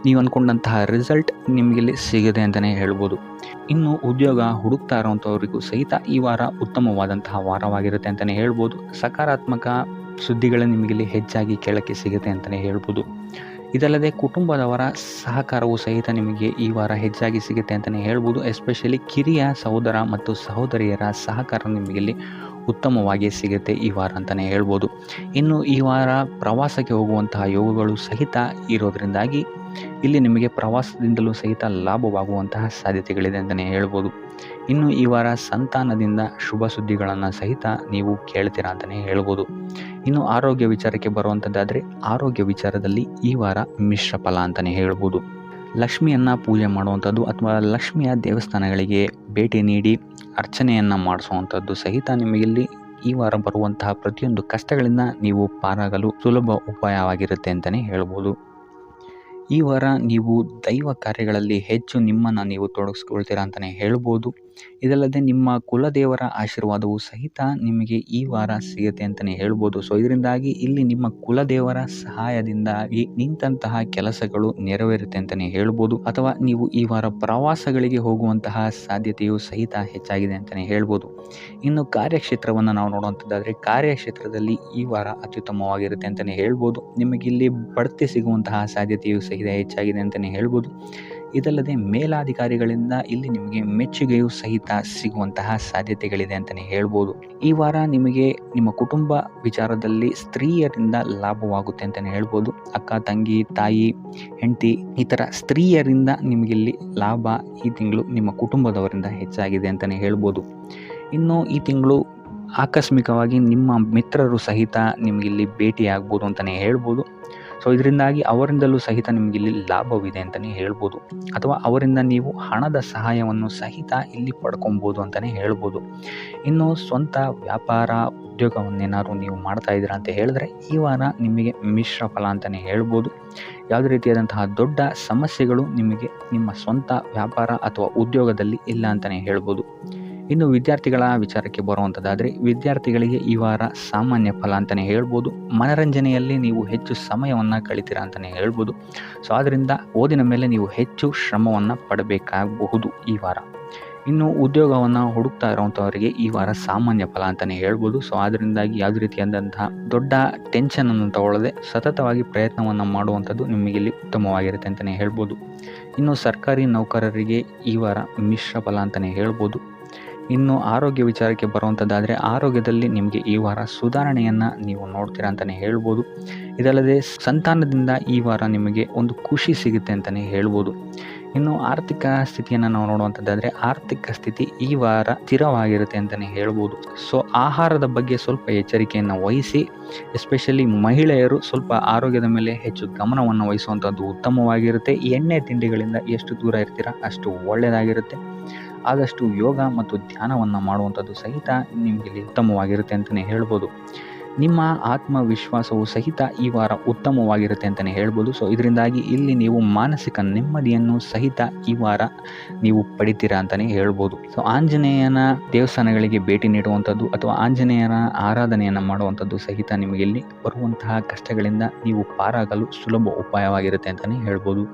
ನೀವು ಅಂದ್ಕೊಂಡಂತಹ ರಿಸಲ್ಟ್ ನಿಮಗಿಲ್ಲಿ ಸಿಗದೆ ಅಂತಲೇ ಹೇಳ್ಬೋದು. ಇನ್ನು ಉದ್ಯೋಗ ಹುಡುಕ್ತಾ ಇರೋವಂಥವ್ರಿಗೂ ಸಹಿತ ಈ ವಾರ ಉತ್ತಮವಾದಂತಹ ವಾರವಾಗಿರುತ್ತೆ ಅಂತಲೇ ಹೇಳ್ಬೋದು. ಸಕಾರಾತ್ಮಕ ಸುದ್ದಿಗಳು ನಿಮಗಿಲ್ಲಿ ಹೆಚ್ಚಾಗಿ ಕೇಳೋಕ್ಕೆ ಸಿಗುತ್ತೆ ಅಂತಲೇ ಹೇಳ್ಬೋದು. ಇದಲ್ಲದೆ ಕುಟುಂಬದವರ ಸಹಕಾರವು ಸಹಿತ ನಿಮಗೆ ಈ ವಾರ ಹೆಚ್ಚಾಗಿ ಸಿಗುತ್ತೆ ಅಂತಲೇ ಹೇಳ್ಬೋದು. ಎಸ್ಪೆಷಲಿ ಕಿರಿಯ ಸಹೋದರ ಮತ್ತು ಸಹೋದರಿಯರ ಸಹಕಾರ ನಿಮಗಿಲ್ಲಿ ಉತ್ತಮವಾಗಿ ಸಿಗುತ್ತೆ ಈ ವಾರ ಅಂತಲೇ ಹೇಳ್ಬೋದು. ಇನ್ನು ಈ ವಾರ ಪ್ರವಾಸಕ್ಕೆ ಹೋಗುವಂತಹ ಯೋಗಗಳು ಸಹಿತ ಇರೋದರಿಂದಾಗಿ ಇಲ್ಲಿ ನಿಮಗೆ ಪ್ರವಾಸದಿಂದಲೂ ಸಹಿತ ಲಾಭವಾಗುವಂತಹ ಸಾಧ್ಯತೆಗಳಿದೆ ಅಂತಲೇ ಹೇಳ್ಬೋದು. ಇನ್ನು ಈ ವಾರ ಸಂತಾನದಿಂದ ಶುಭ ಸುದ್ದಿಗಳನ್ನು ಸಹಿತ ನೀವು ಕೇಳ್ತೀರಾ ಅಂತಲೇ ಹೇಳ್ಬೋದು. ಇನ್ನು ಆರೋಗ್ಯ ವಿಚಾರಕ್ಕೆ ಬರುವಂಥದ್ದಾದರೆ ಆರೋಗ್ಯ ವಿಚಾರದಲ್ಲಿ ಈ ವಾರ ಮಿಶ್ರ ಫಲ ಅಂತಲೇ ಹೇಳ್ಬೋದು. ಲಕ್ಷ್ಮಿಯನ್ನು ಪೂಜೆ ಮಾಡುವಂಥದ್ದು ಅಥವಾ ಲಕ್ಷ್ಮಿಯ ದೇವಸ್ಥಾನಗಳಿಗೆ ಭೇಟಿ ನೀಡಿ ಅರ್ಚನೆಯನ್ನು ಮಾಡಿಸುವಂಥದ್ದು ಸಹಿತ ನಿಮಗಿಲ್ಲಿ ಈ ವಾರ ಬರುವಂತಹ ಪ್ರತಿಯೊಂದು ಕಷ್ಟಗಳಿಂದ ನೀವು ಪಾರಾಗಲು ಸುಲಭ ಉಪಾಯವಾಗಿರುತ್ತೆ ಅಂತಲೇ ಹೇಳ್ಬೋದು. ಈ ವಾರ ನೀವು ದೈವ ಕಾರ್ಯಗಳಲ್ಲಿ ಹೆಚ್ಚು ನಿಮ್ಮನ್ನು ನೀವು ತೊಡಗಿಸ್ಕೊಳ್ತೀರಾ ಅಂತಲೇ ಹೇಳ್ಬೋದು. ಇದಲ್ಲದೆ ನಿಮ್ಮ ಕುಲದೇವರ ಆಶೀರ್ವಾದವು ಸಹಿತ ನಿಮಗೆ ಈ ವಾರ ಸಿಗುತ್ತೆ ಅಂತಲೇ ಹೇಳ್ಬೋದು. ಸೊ ಇದರಿಂದಾಗಿ ಇಲ್ಲಿ ನಿಮ್ಮ ಕುಲದೇವರ ಸಹಾಯದಿಂದಾಗಿ ನಿಂತಹ ಕೆಲಸಗಳು ನೆರವೇರುತ್ತೆ ಅಂತಲೇ ಹೇಳ್ಬೋದು. ಅಥವಾ ನೀವು ಈ ವಾರ ಪ್ರವಾಸಗಳಿಗೆ ಹೋಗುವಂತಹ ಸಾಧ್ಯತೆಯು ಸಹಿತ ಹೆಚ್ಚಾಗಿದೆ ಅಂತಲೇ ಹೇಳ್ಬೋದು. ಇನ್ನು ಕಾರ್ಯಕ್ಷೇತ್ರವನ್ನು ನಾವು ನೋಡುವಂಥದ್ದಾದರೆ ಕಾರ್ಯಕ್ಷೇತ್ರದಲ್ಲಿ ಈ ವಾರ ಅತ್ಯುತ್ತಮವಾಗಿರುತ್ತೆ ಅಂತಲೇ ಹೇಳ್ಬೋದು. ನಿಮಗಿಲ್ಲಿ ಬಡ್ತಿ ಸಿಗುವಂತಹ ಸಾಧ್ಯತೆಯು ಸಹಿತ ಹೆಚ್ಚಾಗಿದೆ ಅಂತಲೇ ಹೇಳ್ಬೋದು. ಇದಲ್ಲದೆ ಮೇಲಾಧಿಕಾರಿಗಳಿಂದ ಇಲ್ಲಿ ನಿಮಗೆ ಮೆಚ್ಚುಗೆಯೂ ಸಹಿತ ಸಿಗುವಂತಹ ಸಾಧ್ಯತೆಗಳಿದೆ ಅಂತಲೇ ಹೇಳ್ಬೋದು. ಈ ವಾರ ನಿಮಗೆ ನಿಮ್ಮ ಕುಟುಂಬ ವಿಚಾರದಲ್ಲಿ ಸ್ತ್ರೀಯರಿಂದ ಲಾಭವಾಗುತ್ತೆ ಅಂತಲೇ ಹೇಳ್ಬೋದು. ಅಕ್ಕ, ತಂಗಿ, ತಾಯಿ, ಹೆಂಡತಿ ಈ ಥರ ಸ್ತ್ರೀಯರಿಂದ ನಿಮಗಿಲ್ಲಿ ಲಾಭ ಈ ತಿಂಗಳು ನಿಮ್ಮ ಕುಟುಂಬದವರಿಂದ ಹೆಚ್ಚಾಗಿದೆ ಅಂತಲೇ ಹೇಳ್ಬೋದು. ಇನ್ನು ಈ ತಿಂಗಳು ಆಕಸ್ಮಿಕವಾಗಿ ನಿಮ್ಮ ಮಿತ್ರರು ಸಹಿತ ನಿಮಗಿಲ್ಲಿ ಭೇಟಿಯಾಗ್ಬೋದು ಅಂತಲೇ ಹೇಳ್ಬೋದು. ಸೊ ಇದರಿಂದಾಗಿ ಅವರಿಂದಲೂ ಸಹಿತ ನಿಮಗಿಲ್ಲಿ ಲಾಭವಿದೆ ಅಂತಲೇ ಹೇಳ್ಬೋದು. ಅಥವಾ ಅವರಿಂದ ನೀವು ಹಣದ ಸಹಾಯವನ್ನು ಸಹಿತ ಇಲ್ಲಿ ಪಡ್ಕೊಬೋದು ಅಂತಲೇ ಹೇಳ್ಬೋದು. ಇನ್ನು ಸ್ವಂತ ವ್ಯಾಪಾರ ಉದ್ಯೋಗವನ್ನೇನಾದ್ರು ನೀವು ಮಾಡ್ತಾ ಇದ್ದೀರಾ ಅಂತ ಹೇಳಿದ್ರೆ ಈ ವಾರ ನಿಮಗೆ ಮಿಶ್ರ ಫಲ ಅಂತಲೇ ಹೇಳ್ಬೋದು. ಯಾವುದೇ ರೀತಿಯಾದಂತಹ ದೊಡ್ಡ ಸಮಸ್ಯೆಗಳು ನಿಮಗೆ ನಿಮ್ಮ ಸ್ವಂತ ವ್ಯಾಪಾರ ಅಥವಾ ಉದ್ಯೋಗದಲ್ಲಿ ಇಲ್ಲ ಅಂತಲೇ ಹೇಳ್ಬೋದು. ಇನ್ನು ವಿದ್ಯಾರ್ಥಿಗಳ ವಿಚಾರಕ್ಕೆ ಬರುವಂಥದ್ದಾದರೆ ವಿದ್ಯಾರ್ಥಿಗಳಿಗೆ ಈ ವಾರ ಸಾಮಾನ್ಯ ಫಲ ಅಂತಲೇ ಹೇಳ್ಬೋದು. ಮನರಂಜನೆಯಲ್ಲಿ ನೀವು ಹೆಚ್ಚು ಸಮಯವನ್ನು ಕಳಿತೀರಾ ಅಂತಲೇ ಹೇಳ್ಬೋದು. ಸೊ ಆದ್ದರಿಂದ ಓದಿನ ಮೇಲೆ ನೀವು ಹೆಚ್ಚು ಶ್ರಮವನ್ನು ಪಡಬೇಕಾಗಬಹುದು ಈ ವಾರ. ಇನ್ನು ಉದ್ಯೋಗವನ್ನು ಹುಡುಕ್ತಾ ಇರೋವಂಥವರಿಗೆ ಈ ವಾರ ಸಾಮಾನ್ಯ ಫಲ ಅಂತಲೇ ಹೇಳ್ಬೋದು. ಸೊ ಅದರಿಂದಾಗಿ ಯಾವುದೇ ರೀತಿಯಾದಂತಹ ದೊಡ್ಡ ಟೆನ್ಷನನ್ನು ತಗೊಳ್ಳದೆ ಸತತವಾಗಿ ಪ್ರಯತ್ನವನ್ನು ಮಾಡುವಂಥದ್ದು ನಿಮಗಿಲ್ಲಿ ಉತ್ತಮವಾಗಿರುತ್ತೆ ಅಂತಲೇ ಹೇಳ್ಬೋದು. ಇನ್ನು ಸರ್ಕಾರಿ ನೌಕರರಿಗೆ ಈ ವಾರ ಮಿಶ್ರ ಫಲ ಅಂತಲೇ ಹೇಳ್ಬೋದು. ಇನ್ನು ಆರೋಗ್ಯ ವಿಚಾರಕ್ಕೆ ಬರುವಂಥದ್ದಾದರೆ ಆರೋಗ್ಯದಲ್ಲಿ ನಿಮಗೆ ಈ ವಾರ ಸುಧಾರಣೆಯನ್ನು ನೀವು ನೋಡ್ತೀರಾ ಅಂತಲೇ ಹೇಳ್ಬೋದು. ಇದಲ್ಲದೆ ಸಂತಾನದಿಂದ ಈ ವಾರ ನಿಮಗೆ ಒಂದು ಖುಷಿ ಸಿಗುತ್ತೆ ಅಂತಲೇ ಹೇಳ್ಬೋದು. ಇನ್ನು ಆರ್ಥಿಕ ಸ್ಥಿತಿಯನ್ನು ನಾವು ನೋಡುವಂಥದ್ದಾದರೆ ಆರ್ಥಿಕ ಸ್ಥಿತಿ ಈ ವಾರ ಸ್ಥಿರವಾಗಿರುತ್ತೆ ಅಂತಲೇ ಹೇಳ್ಬೋದು. ಸೊ ಆಹಾರದ ಬಗ್ಗೆ ಸ್ವಲ್ಪ ಎಚ್ಚರಿಕೆಯನ್ನು ವಹಿಸಿ, ಎಸ್ಪೆಷಲಿ ಮಹಿಳೆಯರು ಸ್ವಲ್ಪ ಆರೋಗ್ಯದ ಮೇಲೆ ಹೆಚ್ಚು ಗಮನವನ್ನು ವಹಿಸುವಂಥದ್ದು ಉತ್ತಮವಾಗಿರುತ್ತೆ. ಎಣ್ಣೆ ತಿಂಡಿಗಳಿಂದ ಎಷ್ಟು ದೂರ ಇರ್ತೀರಾ ಅಷ್ಟು ಒಳ್ಳೆಯದಾಗಿರುತ್ತೆ. ಆದಷ್ಟು ಯೋಗ ಮತ್ತು ಧ್ಯಾನವನ್ನು ಮಾಡುವಂಥದ್ದು ಸಹಿತ ನಿಮಗೆ ಉತ್ತಮವಾಗಿರುತ್ತೆ ಅಂತಲೇ ಹೇಳ್ಬೋದು. ನಿಮ್ಮ ಆತ್ಮವಿಶ್ವಾಸವು ಸಹಿತ ಈ ವಾರ ಉತ್ತಮವಾಗಿರುತ್ತೆ ಅಂತಲೇ ಹೇಳ್ಬೋದು. ಸೊ ಇದರಿಂದಾಗಿ ಇಲ್ಲಿ ನೀವು ಮಾನಸಿಕ ನೆಮ್ಮದಿಯನ್ನು ಸಹಿತ ಈ ವಾರ ನೀವು ಪಡಿತೀರಾ ಅಂತಲೇ ಹೇಳ್ಬೋದು. ಸೊ ಆಂಜನೇಯನ ದೇವಸ್ಥಾನಗಳಿಗೆ ಭೇಟಿ ನೀಡುವಂಥದ್ದು ಅಥವಾ ಆಂಜನೇಯನ ಆರಾಧನೆಯನ್ನು ಮಾಡುವಂಥದ್ದು ಸಹಿತ ನಿಮಗೆ ಇಲ್ಲಿ ಬರುವಂತಹ ಕಷ್ಟಗಳಿಂದ ನೀವು ಪಾರಾಗಲು ಸುಲಭ ಉಪಾಯವಾಗಿರುತ್ತೆ ಅಂತಲೇ ಹೇಳ್ಬೋದು.